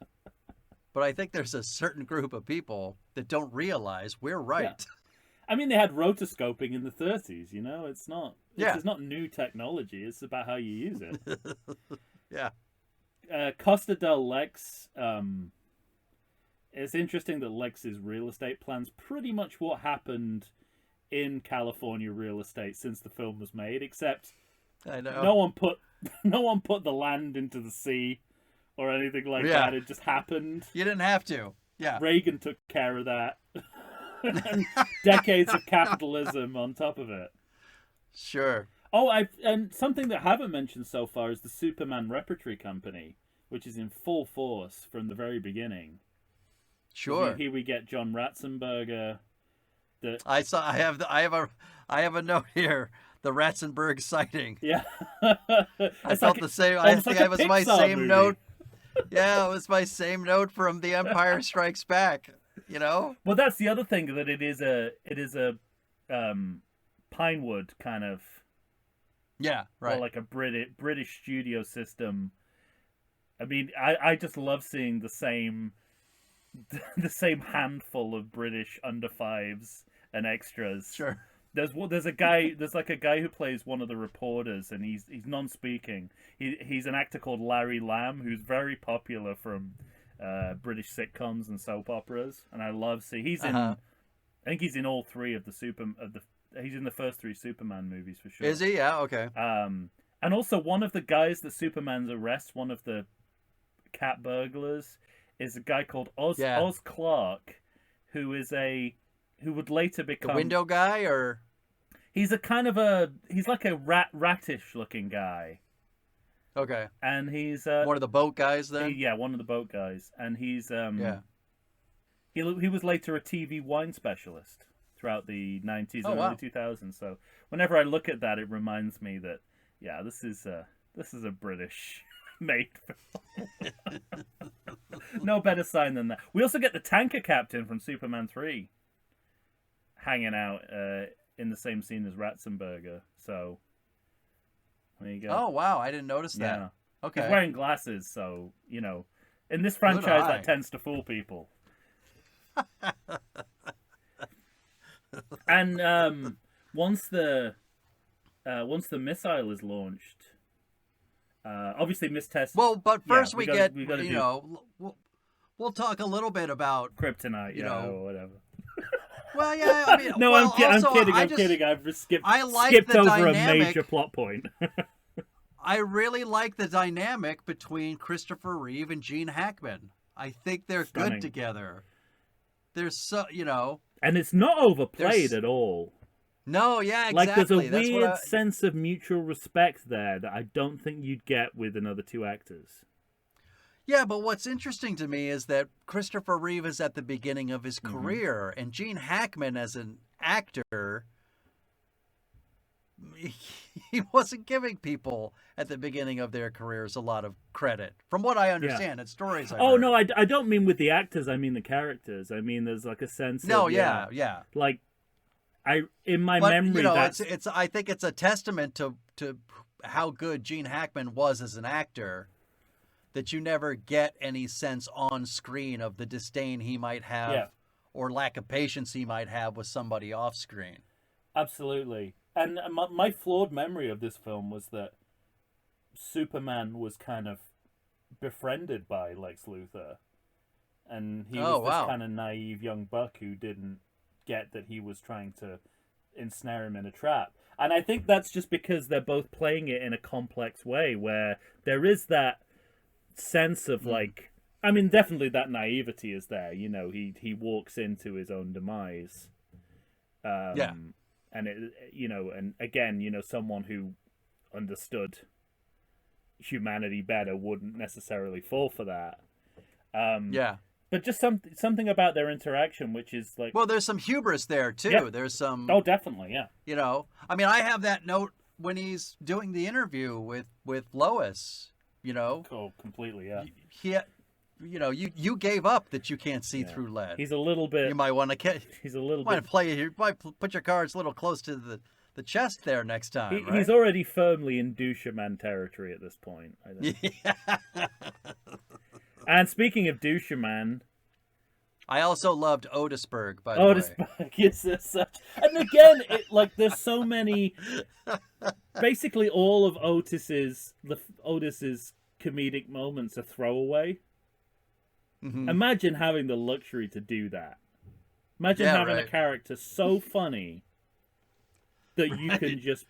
but I think there's a certain group of people that don't realize we're right. Yeah. I mean, they had rotoscoping in the 30s, you know? It's not new technology. It's about how you use it. Yeah. Costa del Lex, it's interesting that Lex's real estate plan's pretty much what happened in California real estate since the film was made, except I know. no one put the land into the sea or anything like that. It just happened. You didn't have to. Yeah. Reagan took care of that. And decades of capitalism on top of it. Sure. Oh, and something that I haven't mentioned so far is the Superman Repertory Company, which is in full force from the very beginning. Sure. Here we get John Ratzenberger. I have a note here. The Ratzenberg sighting. Yeah. I felt the same. I think it was my same note. Yeah, it was my same note from The Empire Strikes Back. You know. Well, that's the other thing, that it is a Pinewood kind of. Yeah, right. Or like a British studio system. I mean, I just love seeing the same handful of British under fives and extras. Sure. There's a guy who plays one of the reporters, and he's non-speaking. He's an actor called Larry Lamb, who's very popular from British sitcoms and soap operas, and I love seeing I think he's in all three of he's in the first three Superman movies for sure. Is he? Yeah, okay. And also one of the guys that Superman arrests, one of the cat burglars, is a guy called Oz Clark, who would later become the window guy, or he's like a ratish looking guy. Okay. And he's one of the boat guys then? One of the boat guys. And he's he was later a TV wine specialist throughout the 90s and early 2000s. So whenever I look at that, it reminds me that this is a British made film. No better sign than that. We also get the tanker captain from Superman 3 hanging out in the same scene as Ratzenberger. So there you go. Oh wow, I didn't notice that. Yeah. Okay. He's wearing glasses, so in this franchise that tends to fool people. And once the missile is launched, obviously mistest. Well, but first we we'll talk a little bit about kryptonite, or whatever. Well, yeah, I mean, no, I'm kidding. I'm kidding. I've skipped over a major plot point. I really like the dynamic between Christopher Reeve and Gene Hackman. I think they're good together. They're so, and it's not overplayed at all. No, yeah, exactly. Like there's a weird sense of mutual respect there that I don't think you'd get with another two actors. Yeah, but what's interesting to me is that Christopher Reeve is at the beginning of his career, and Gene Hackman as an actor he wasn't giving people at the beginning of their careers a lot of credit, from what I understand. It's stories. I've Oh heard. no, I don't mean with the actors. I mean the characters. I mean there's like a sense No, of yeah. like in my But memory that's it's. I think it's a testament to how good Gene Hackman was as an actor, that you never get any sense on screen of the disdain he might have, Yeah. or lack of patience he might have with somebody off screen. absolutely. And my flawed memory of this film was that Superman was kind of befriended by Lex Luthor, and he was this kind of naive young buck who didn't get that he was trying to ensnare him in a trap. And I think that's just because they're both playing it in a complex way, where there is that sense of like, I mean, definitely that naivety is there. You know, he walks into his own demise. Yeah. And it, you know, and again, you know, someone who understood humanity better wouldn't necessarily fall for that. Yeah. But just something about their interaction, which is like, Well, there's some hubris there too. Yeah. There's some. oh, definitely, yeah, You know, I mean, I have that note when he's doing the interview with Lois. You know, oh, completely, yeah. he, you know, you gave up that you can't see through lead. He's a little bit. You might want to. He's a little Might bit. you might put your cards a little close to the chest there next time. Right? He's already firmly in doucheman territory at this point. I think. Yeah. And speaking of doucheman, I also loved Otisburg, by the way. Otisburg is such, and again, there's so many. Basically, all of Otis's comedic moments are throwaway. Mhm. Imagine having the luxury to do that. Imagine Yeah, having right. a character so funny that you can just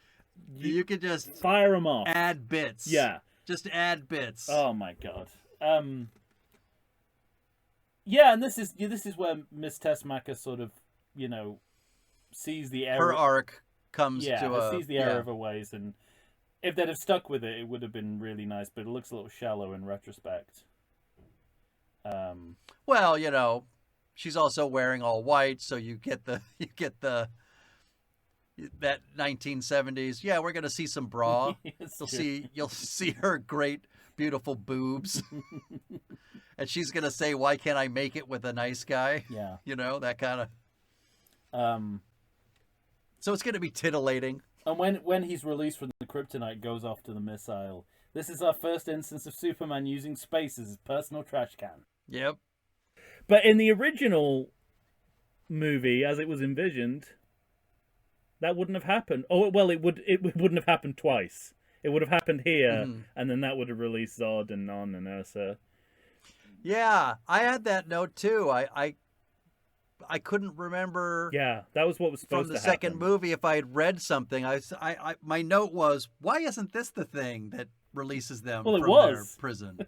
You could just fire them off. add bits. Yeah. Just add bits. Oh my god. Yeah, and this is where Miss Tessmacher sort of, you know, sees the error. Her arc comes to a sees the error of her ways, and if they'd have stuck with it, it would have been really nice. But it looks a little shallow in retrospect. Well, you know, she's also wearing all white, so you get the that 1970s. Yeah, we're gonna see some bra. It's You'll true. see her great, beautiful boobs, and she's gonna say, "Why can't I make it with a nice guy?" Yeah. You know, that kind of. Um, So it's gonna be titillating. and when he's released from the kryptonite, goes off to the missile. This is our first instance of Superman using space as his personal trash can. Yep. But in the original movie, as it was envisioned, that wouldn't have happened. Oh well, it wouldn't have happened twice. It would have happened here, and then that would have released Zod and Non and Ursa. Yeah, I had that note too. I couldn't remember. Yeah, that was what was supposed From to the happen. second movie, if I had read something, I my note was, why isn't this the thing that releases them Well, it from was. their prison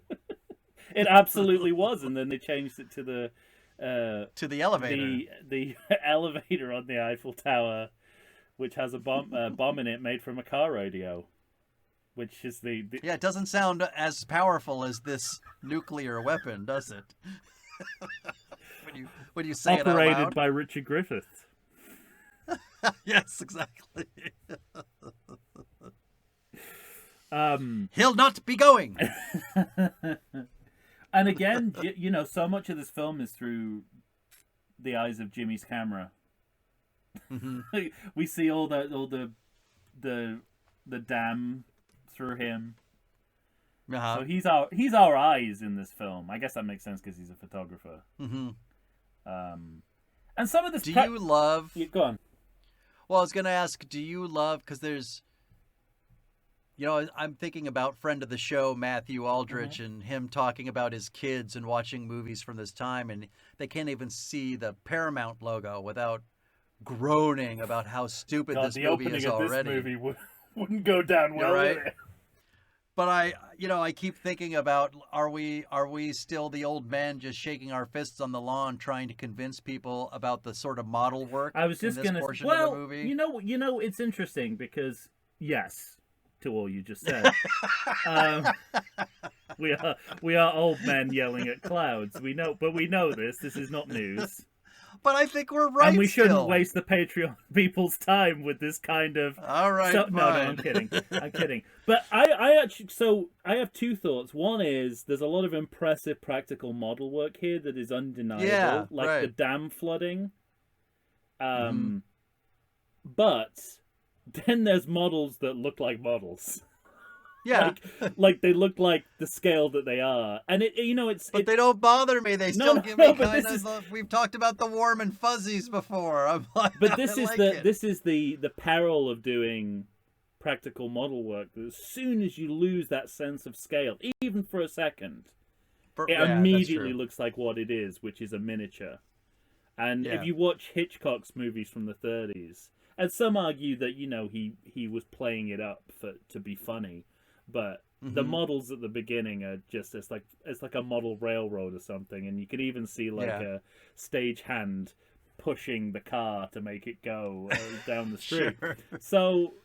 It absolutely was, and then they changed it to the to the elevator? the elevator on the Eiffel Tower, which has a bomb in it made from a car radio, which is the Yeah, it doesn't sound as powerful as this nuclear weapon, does it? when you say it out operated loud. by Richard Griffith. Yes, exactly. Um, He'll not be going. and again, you know, so much of this film is through the eyes of Jimmy's camera. We see all the dam through him. Uh-huh. So he's our eyes in this film. I guess that makes sense because he's a photographer. Mm-hmm. And some of this. Do you love? Yeah, go on. Well, I was going to ask, do you love? Because there's, you know, I'm thinking about friend of the show Matthew Aldrich and him talking about his kids and watching movies from this time, and they can't even see the Paramount logo without groaning about how stupid God, this the movie opening is of already. this movie wouldn't go down well. You're right. Would it? But I keep thinking about, are we still the old men just shaking our fists on the lawn trying to convince people about the sort of model work I was just in this gonna. portion Well, of the movie? you know, it's interesting because yes, to all you just said, we are old men yelling at clouds. We know, but we know this. This is not news. But I think we're right. And we shouldn't still. waste the Patreon people's time with this kind of. All right, No, fine. I'm kidding. I'm kidding. But I actually, so I have two thoughts. One is there's a lot of impressive practical model work here that is undeniable, Yeah, like right. the dam flooding. Mhm. But then there's models that look like models. Yeah, Like they look like the scale that they are, and but they don't bother me. They still No, give no, me but kind this of. We've talked about the warm and fuzzies before. I'm like, But this I is like the it. this is the peril of doing practical model work. That as soon as you lose that sense of scale, even for a second, it Yeah, that's immediately true. looks like what it is, which is a miniature. And Yeah. if you watch Hitchcock's movies from the 30s, and some argue that he was playing it up to be funny, but the Mhm. models at the beginning are just it's like a model railroad or something, and you could even see like Yeah. a stage hand pushing the car to make it go down the street. Sure. So,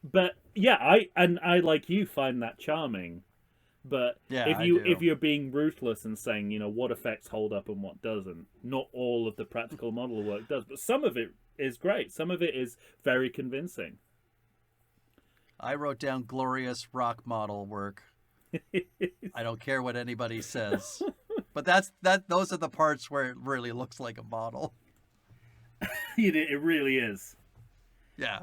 but yeah, I like you find that charming. But Yeah, if I you do. if you're being ruthless and saying what effects hold up and what doesn't, not all of the practical model work does, but some of it is great. Some of it is very convincing. I wrote down glorious rock model work. I don't care what anybody says. But those are the parts where it really looks like a model. It really is. Yeah.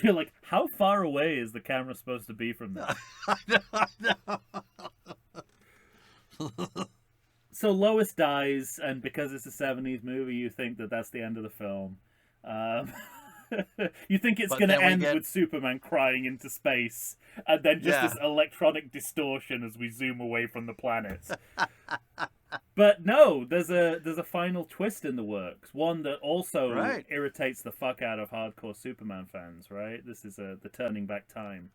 You're like, how far away is the camera supposed to be from this? I know. So Lois dies, and because it's a 70s movie, you think that that's the end of the film. You think it's But going to then we end get- with Superman crying into space, and then just Yeah. this electronic distortion as we zoom away from the planet. But no, there's a final twist in the works. One that also Right. irritates the fuck out of hardcore Superman fans. Right? This is the turning back time.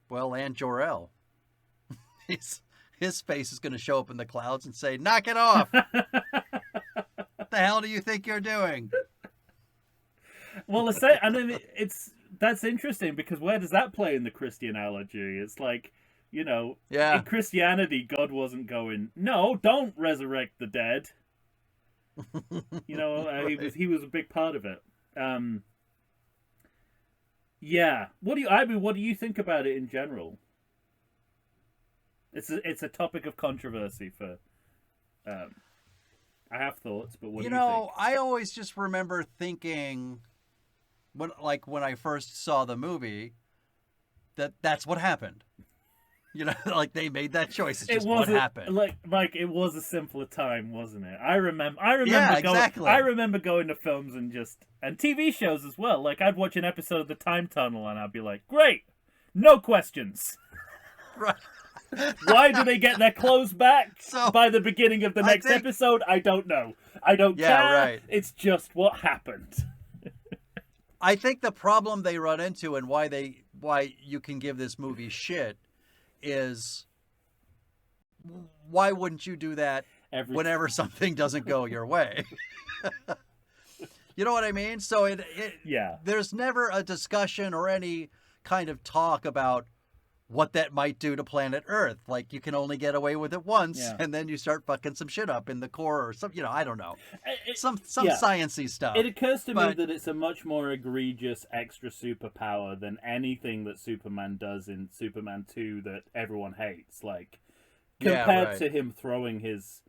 Well, and Jor-El. His face is going to show up in the clouds and say, "Knock it off! What the hell do you think you're doing?" Well, and then that's interesting because where does that play in the Christian analogy? It's like, Yeah. in Christianity, God wasn't going, no, don't resurrect the dead. Right. He was a big part of it. Yeah. What do you think about it in general? It's a topic of controversy for. I have thoughts, but what do you think? I always just remember thinking, when I first saw the movie, that's what happened. Like they made that choice. It's just what happened. Like Mike. It was a simpler time, wasn't it? I remember. Yeah, going, exactly. I remember going to films and TV shows as well. Like I'd watch an episode of The Time Tunnel and I'd be like, "Great, no questions." Right. Why do they get their clothes back So, by the beginning of the I next think- episode? I don't know. I don't Yeah, care. right. It's just what happened. I think the problem they run into and why you can give this movie shit is, why wouldn't you do that whenever something doesn't go your way? You know what I mean? So Yeah. there's never a discussion or any kind of talk about what that might do to planet Earth. Like, you can only get away with it once, Yeah. and then you start fucking some shit up in the core or some, I don't know. Some yeah. science-y stuff. It occurs to me But- that it's a much more egregious extra superpower than anything that Superman does in Superman 2 that everyone hates. Like, Yeah, compared right. to him throwing his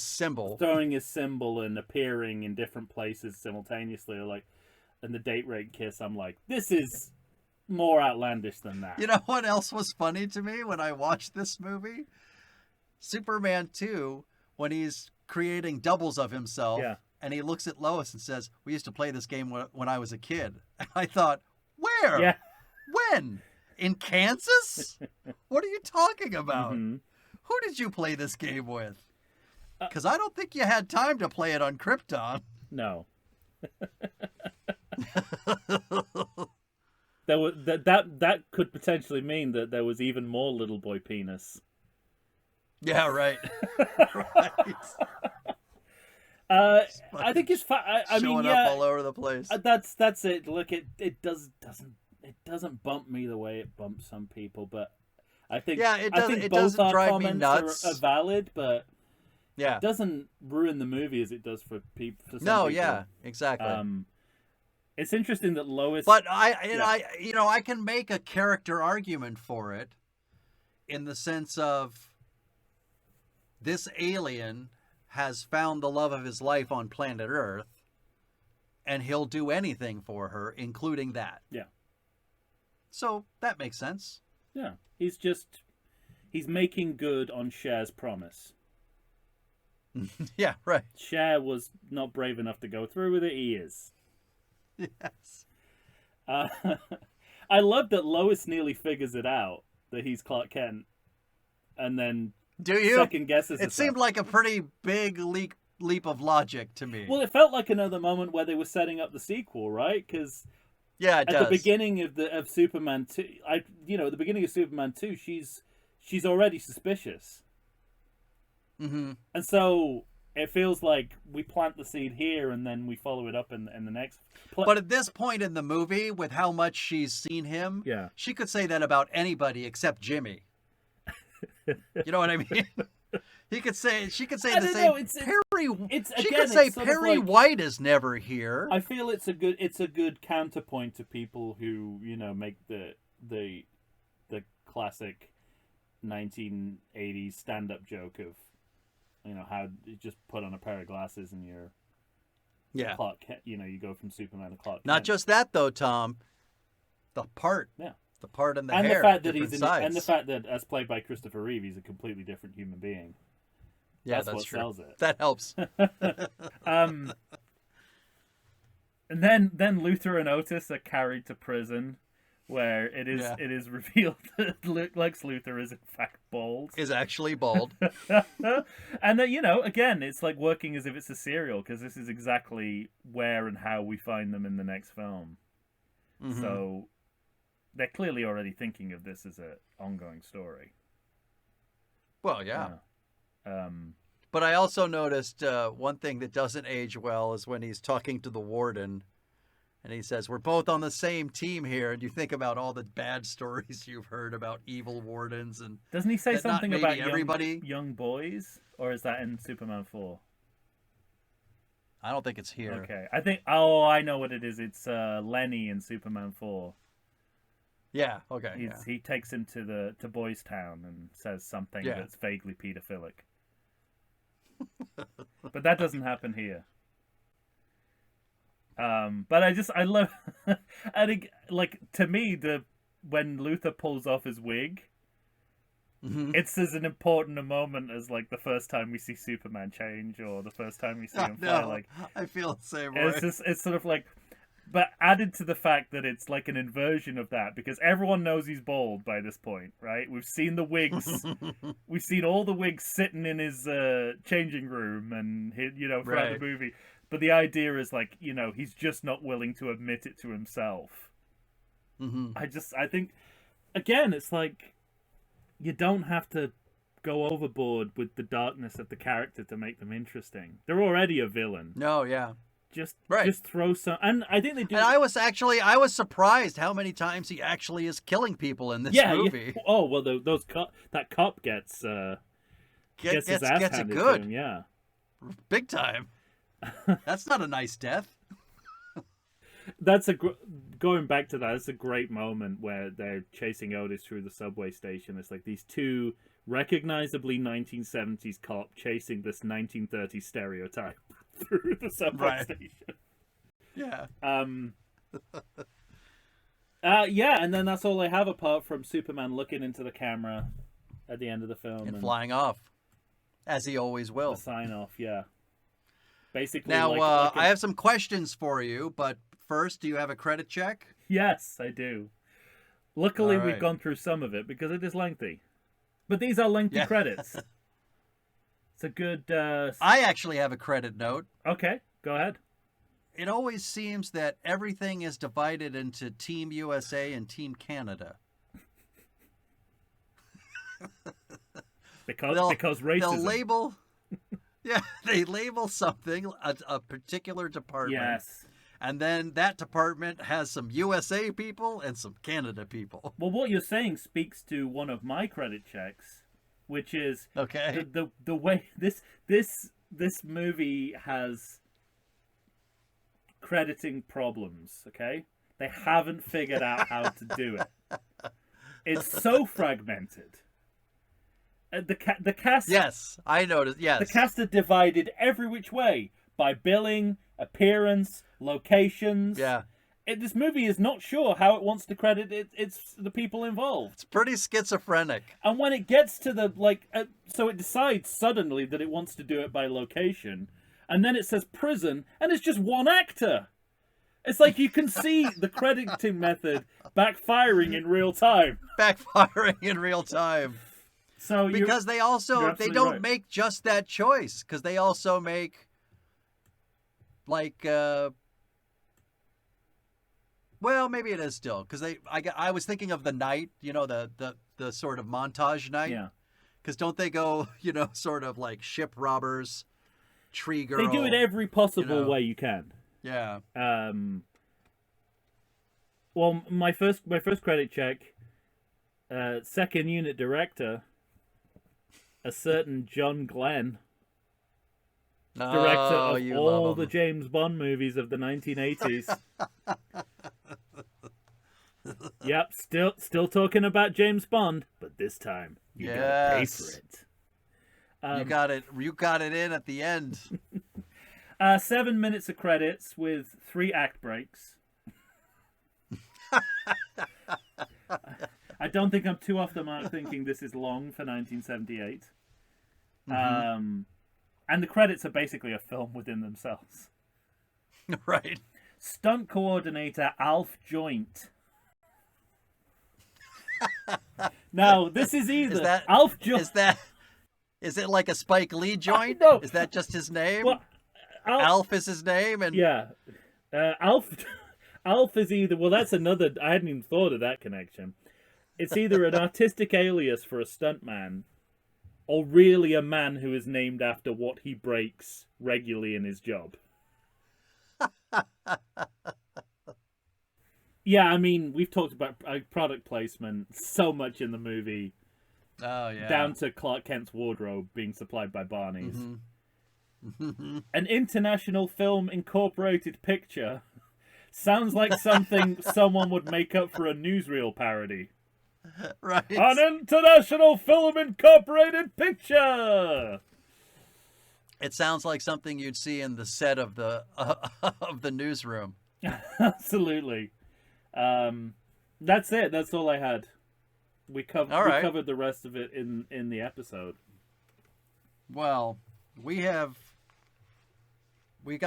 symbol and appearing in different places simultaneously, and the date rape kiss, I'm like, this is more outlandish than that. You know what else was funny to me when I watched this movie? Superman 2, when he's creating doubles of himself, Yeah. and he looks at Lois and says, "We used to play this game when I was a kid." And I thought, where? Yeah. When? In Kansas? What are you talking about? Mhm. Who did you play this game with? Because I don't think you had time to play it on Krypton. No. There was that could potentially mean that there was even more little boy penis. Yeah, right. Right. I think it's I Showing mean, yeah, up all over the place. that's it. Look, it doesn't bump me the way it bumps some people, but I think Yeah, it I doesn't- think it both doesn't our drive me comments nuts. are valid, but Yeah. doesn't ruin the movie as it does for people. For some No, people. yeah, exactly. It's interesting that Lois. But I can make a character argument for it in the sense of this alien has found the love of his life on planet Earth, and he'll do anything for her, including that. Yeah. So that makes sense. Yeah, he's making good on Cher's promise. Yeah, right. Cher was not brave enough to go through with it. He is. Yes. I love that Lois nearly figures it out that he's Clark Kent, and then Do you? second guesses. It seemed like a pretty big leap of logic to me. Well, it felt like another moment where they were setting up the sequel, right? Because yeah, it at does. the beginning of Superman 2, at the beginning of Superman 2, she's already suspicious. Mm-hmm. And so it feels like we plant the seed here and then we follow it up in the next. But at this point in the movie, with how much she's seen him, Yeah. she could say that about anybody except Jimmy. You know what I mean? She could say the same. She could say Perry White is never here. I feel it's a good counterpoint to people who make the classic 1980s stand-up joke of how you just put on a pair of glasses and you're Clark Kent, you go from Superman to Clark Kent. Not just that though, Tom. The part. Yeah. The part in the and hair. The fact that sides. the fact that as played by Christopher Reeve, he's a completely different human being. Yeah, that's what true. sells it. That helps. And then Luthor and Otis are carried to prison, where it is revealed that Lex Luthor is in fact bald. Is actually bald. And then again, it's like working as if it's a serial, because this is exactly where and how we find them in the next film. Mm-hmm. So they're clearly already thinking of this as an ongoing story. Well, yeah. But I also noticed one thing that doesn't age well is when he's talking to the warden and he says, we're both on the same team here. And you think about all the bad stories you've heard about evil wardens. And doesn't he say something about everybody... young boys? Or is that in Superman 4? I don't think it's here. Okay. I know what it is. It's Lenny in Superman 4. Yeah, okay. He takes him to Boys Town and says something that's vaguely pedophilic. But that doesn't happen here. But I love, I think, like, to me, when Luthor pulls off his wig, it's as an important a moment as like the first time we see Superman change or the first time we see him fly. Like, I feel the same way. It's sort of like, but added to the fact that it's like an inversion of that, because everyone knows he's bald by this point, right? We've seen the wigs, we've seen all the wigs sitting in his changing room and throughout the movie. But the idea is like, he's just not willing to admit it to himself. Mm-hmm. I think, again, it's like, you don't have to go overboard with the darkness of the character to make them interesting. They're already a villain. No, yeah. Just throw some, and I think they do. And I was surprised how many times he actually is killing people in this movie. Yeah. Oh well, that cop gets his ass handed to him. Yeah, big time. That's not a nice death. That's going back to that. It's a great moment where they're chasing Otis through the subway station. It's like these two recognizably 1970s cop chasing this 1930s stereotype through the subway station. Yeah. Yeah, and then that's all they have apart from Superman looking into the camera at the end of the film and flying off, as he always will. The sign off, yeah. Basically. Now, I have some questions for you, but first, do you have a credit check? Yes, I do. Luckily, we've gone through some of it because it is lengthy. But these are lengthy credits. It's a good... I actually have a credit note. Okay, go ahead. It always seems that everything is divided into Team USA and Team Canada. because racism. They'll label... Yeah, they label something, a particular department. Yes. And then that department has some USA people and some Canada people. Well, what you're saying speaks to one of my credit checks, which is Okay. the way this movie has crediting problems. Okay, they haven't figured out how to do it. It's so fragmented. The cast. Yes, I noticed. Yes. The cast are divided every which way by billing, appearance, locations. Yeah. This movie is not sure how it wants to credit it's the people involved. It's pretty schizophrenic. And when it gets to the, so it decides suddenly that it wants to do it by location, and then it says prison, and it's just one actor. It's like you can see the crediting method backfiring in real time. Backfiring in real time. So because they don't right. make just that choice, because they also make well, maybe it is still, because I was thinking of the night, the sort of montage night. Yeah. Because don't they go, sort of like ship robbers, tree girl. They do it every possible way you can. Yeah. Well, my first credit check, second unit director, a certain John Glenn, director of all the James Bond movies of the 1980s. Yep, still talking about James Bond, but this time you gotta pay for it. You got it in at the end. 7 minutes of credits with 3 act breaks. I don't think I'm too off the mark thinking this is long for 1978. Mm-hmm. And the credits are basically a film within themselves. Right. Stunt coordinator Alf Joint. Now, this is either Alf Joint. Is it like a Spike Lee joint? No. Is that just his name? Well, Alf is his name, and yeah, Alf is either. Well, that's another. I hadn't even thought of that connection. It's either an artistic alias for a stuntman, or really a man who is named after what he breaks regularly in his job. Yeah, I mean, we've talked about product placement so much in the movie. Oh, yeah. Down to Clark Kent's wardrobe being supplied by Barney's. Mm-hmm. An International Film Incorporated picture sounds like something someone would make up for a newsreel parody. Right. An International Film Incorporated picture! It sounds like something you'd see in the set of the newsroom. Absolutely. That's it. That's all I had. We covered the rest of it in the episode. Well, we got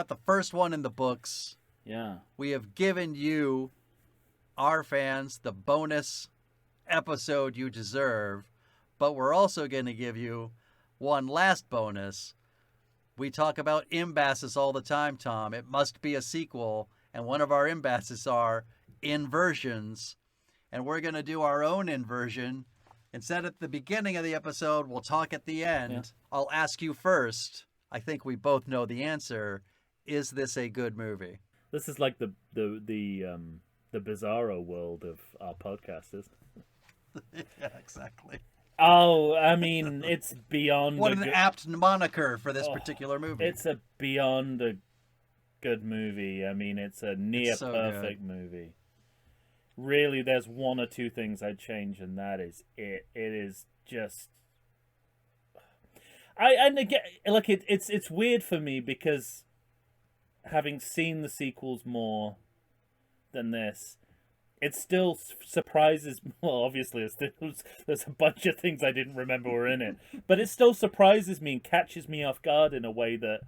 the first one in the books. Yeah. We have given you, our fans, the bonus episode you deserve, but we're also going to give you one last bonus. We talk about imbasses all the time, Tom. It must be a sequel, and one of our imbasses are inversions, and we're going to do our own inversion. Instead at the beginning of the episode, we'll talk at the end. Yeah. I'll ask you first. I think we both know the answer. Is this a good movie? This is like the bizarro world of our podcast, isn't it? Yeah, exactly. Oh, I mean, it's beyond. What an apt moniker for this particular movie. It's a beyond a good movie. I mean, it's a near perfect movie. Really, there's one or two things I'd change, and that is it. It is just. It's weird for me because having seen the sequels more than this, it still surprises. Well, obviously, there's a bunch of things I didn't remember were in it, but it still surprises me and catches me off guard in a way that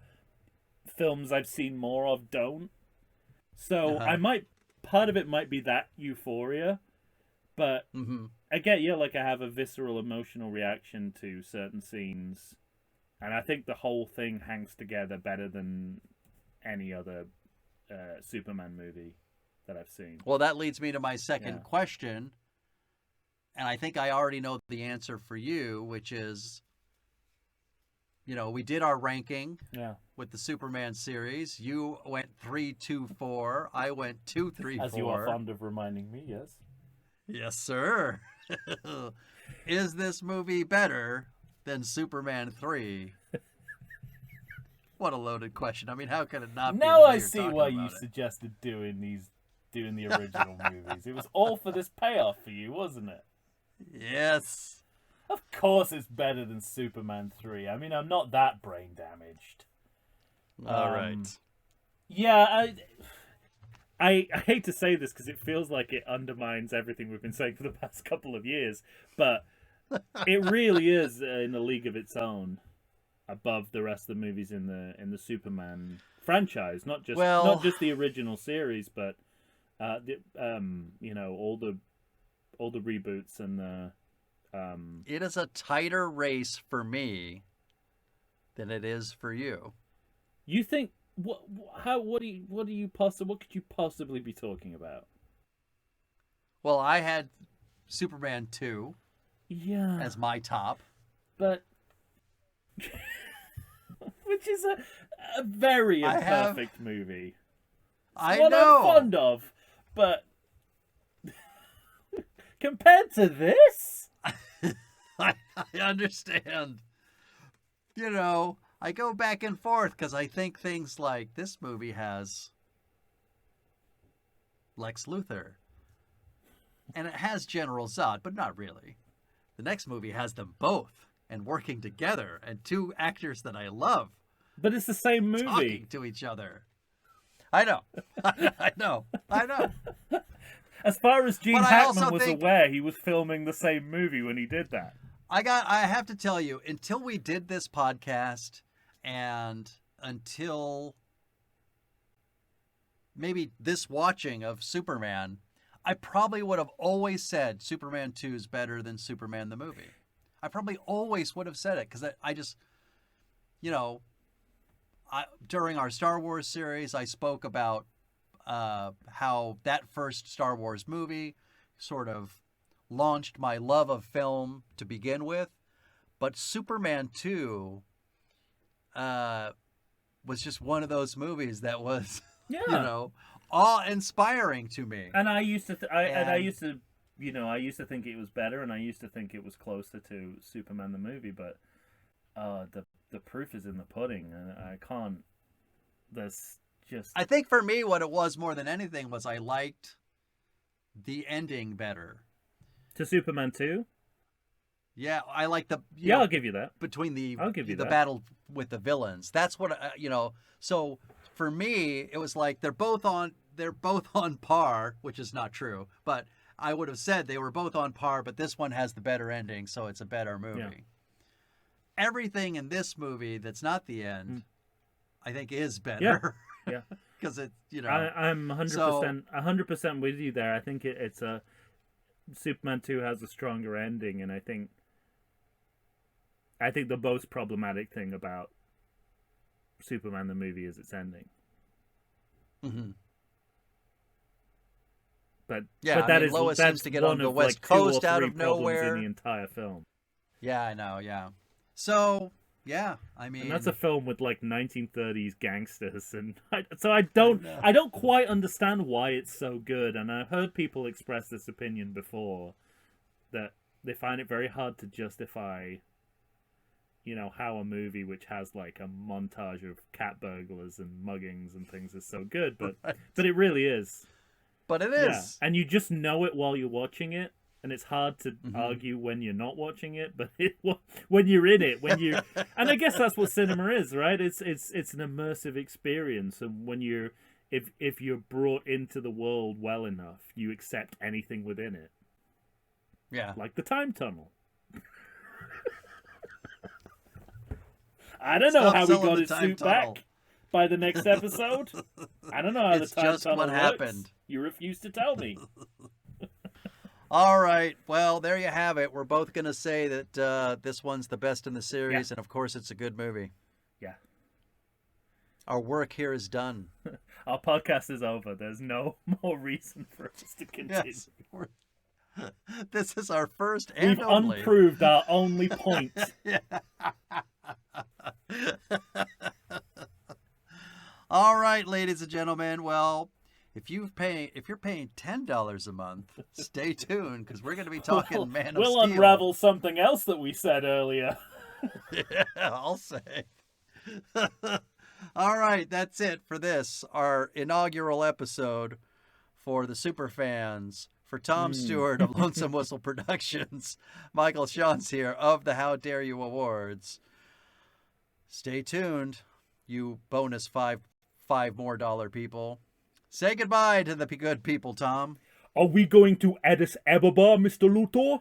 films I've seen more of don't. So part of it might be that euphoria, but I get I have a visceral emotional reaction to certain scenes, and I think the whole thing hangs together better than any other Superman movie that I've seen. Well, that leads me to my second question, and I think I already know the answer for you, which is, we did our ranking with the Superman series. You went 3, 2, 4. I went 2, 3, 4. As you are fond of reminding me, yes. Yes, sir. Is this movie better than Superman 3. What a loaded question. I mean, how can it not be? Now the way I you're see talking why you about it? suggested doing the original movies. It was all for this payoff for you, wasn't it? Yes. Of course it's better than Superman 3. I mean, I'm not that brain damaged. All right. Yeah, I hate to say this because it feels like it undermines everything we've been saying for the past couple of years, but it really is in a league of its own, above the rest of the movies in the Superman franchise. Not just the original series, but all the reboots and the. It is a tighter race for me than it is for you. You think what could you possibly be talking about? Well, I had Superman 2 as my top. But which is a very imperfect movie. I what know. I'm fond of, but compared to this, I understand. You know, I go back and forth because I think things like this movie has Lex Luthor. And it has General Zod, but not really. The next movie has them both and working together and two actors that I love but it's the same movie. talking to each other. I know. I know. As far as Gene But I Hackman also was think- aware, he was filming the same movie when he did that. I have to tell you, until we did this podcast and until maybe this watching of Superman, I probably would have always said Superman 2 is better than Superman the movie. I probably always would have said it because I just, during our Star Wars series, I spoke about how that first Star Wars movie sort of launched my love of film to begin with. But Superman 2 was just one of those movies that was, awe-inspiring to me. And I used to, I used to think it was better, and I used to think it was closer to Superman the movie. But the proof is in the pudding, and I can't. There's just. I think for me, what it was more than anything was I liked the ending better. To Superman 2? Yeah, I like the. I'll give you that. Between I'll give you the that. battle with the villains. That's what So for me, it was like they're both on par, which is not true. But I would have said they were both on par. But this one has the better ending, so it's a better movie. Yeah. Everything in this movie that's not the end, I think, is better. Yeah. Because it, I'm 100% with you there. I think it's a Superman 2 has a stronger ending, and I think the most problematic thing about Superman the movie is its ending. Mm-hmm. But yeah, but Lois that's seems to get one on the of, West like, 2 or Coast out 3 of problems nowhere. in the entire film. Yeah, I know. Yeah. So yeah, I mean, And that's a film with like 1930s gangsters, and I don't quite understand why it's so good. And I've heard people express this opinion before, that they find it very hard to justify, how a movie which has like a montage of cat burglars and muggings and things is so good, but it really is. But it is. Yeah. And you just know it while you're watching it. And it's hard to argue when you're not watching it, but when you're in it, and I guess that's what cinema is, right? It's an immersive experience, and when if you're brought into the world well enough, you accept anything within it. Yeah, like the time tunnel. I don't know how we got his suit back by the next episode. I don't know how the time tunnel what works. happened. You refuse to tell me. All right. Well, there you have it. We're both going to say that this one's the best in the series, and of course, it's a good movie. Yeah. Our work here is done. Our podcast is over. There's no more reason for us to continue. Yes. This is our first and We've only. unproved our only point. All right, ladies and gentlemen. Well, if you're paying $10 a month, stay tuned because we're going to be talking Man of Steel. We'll unravel something else that we said earlier. Yeah, I'll say. All right, that's it for this, our inaugural episode for the superfans. For Tom Stewart of Lonesome Whistle Productions, Michael Shantz here of the How Dare You Awards. Stay tuned, you bonus five more dollar people. Say goodbye to the good people, Tom. Are we going to Addis Ababa, Mr. Luthor?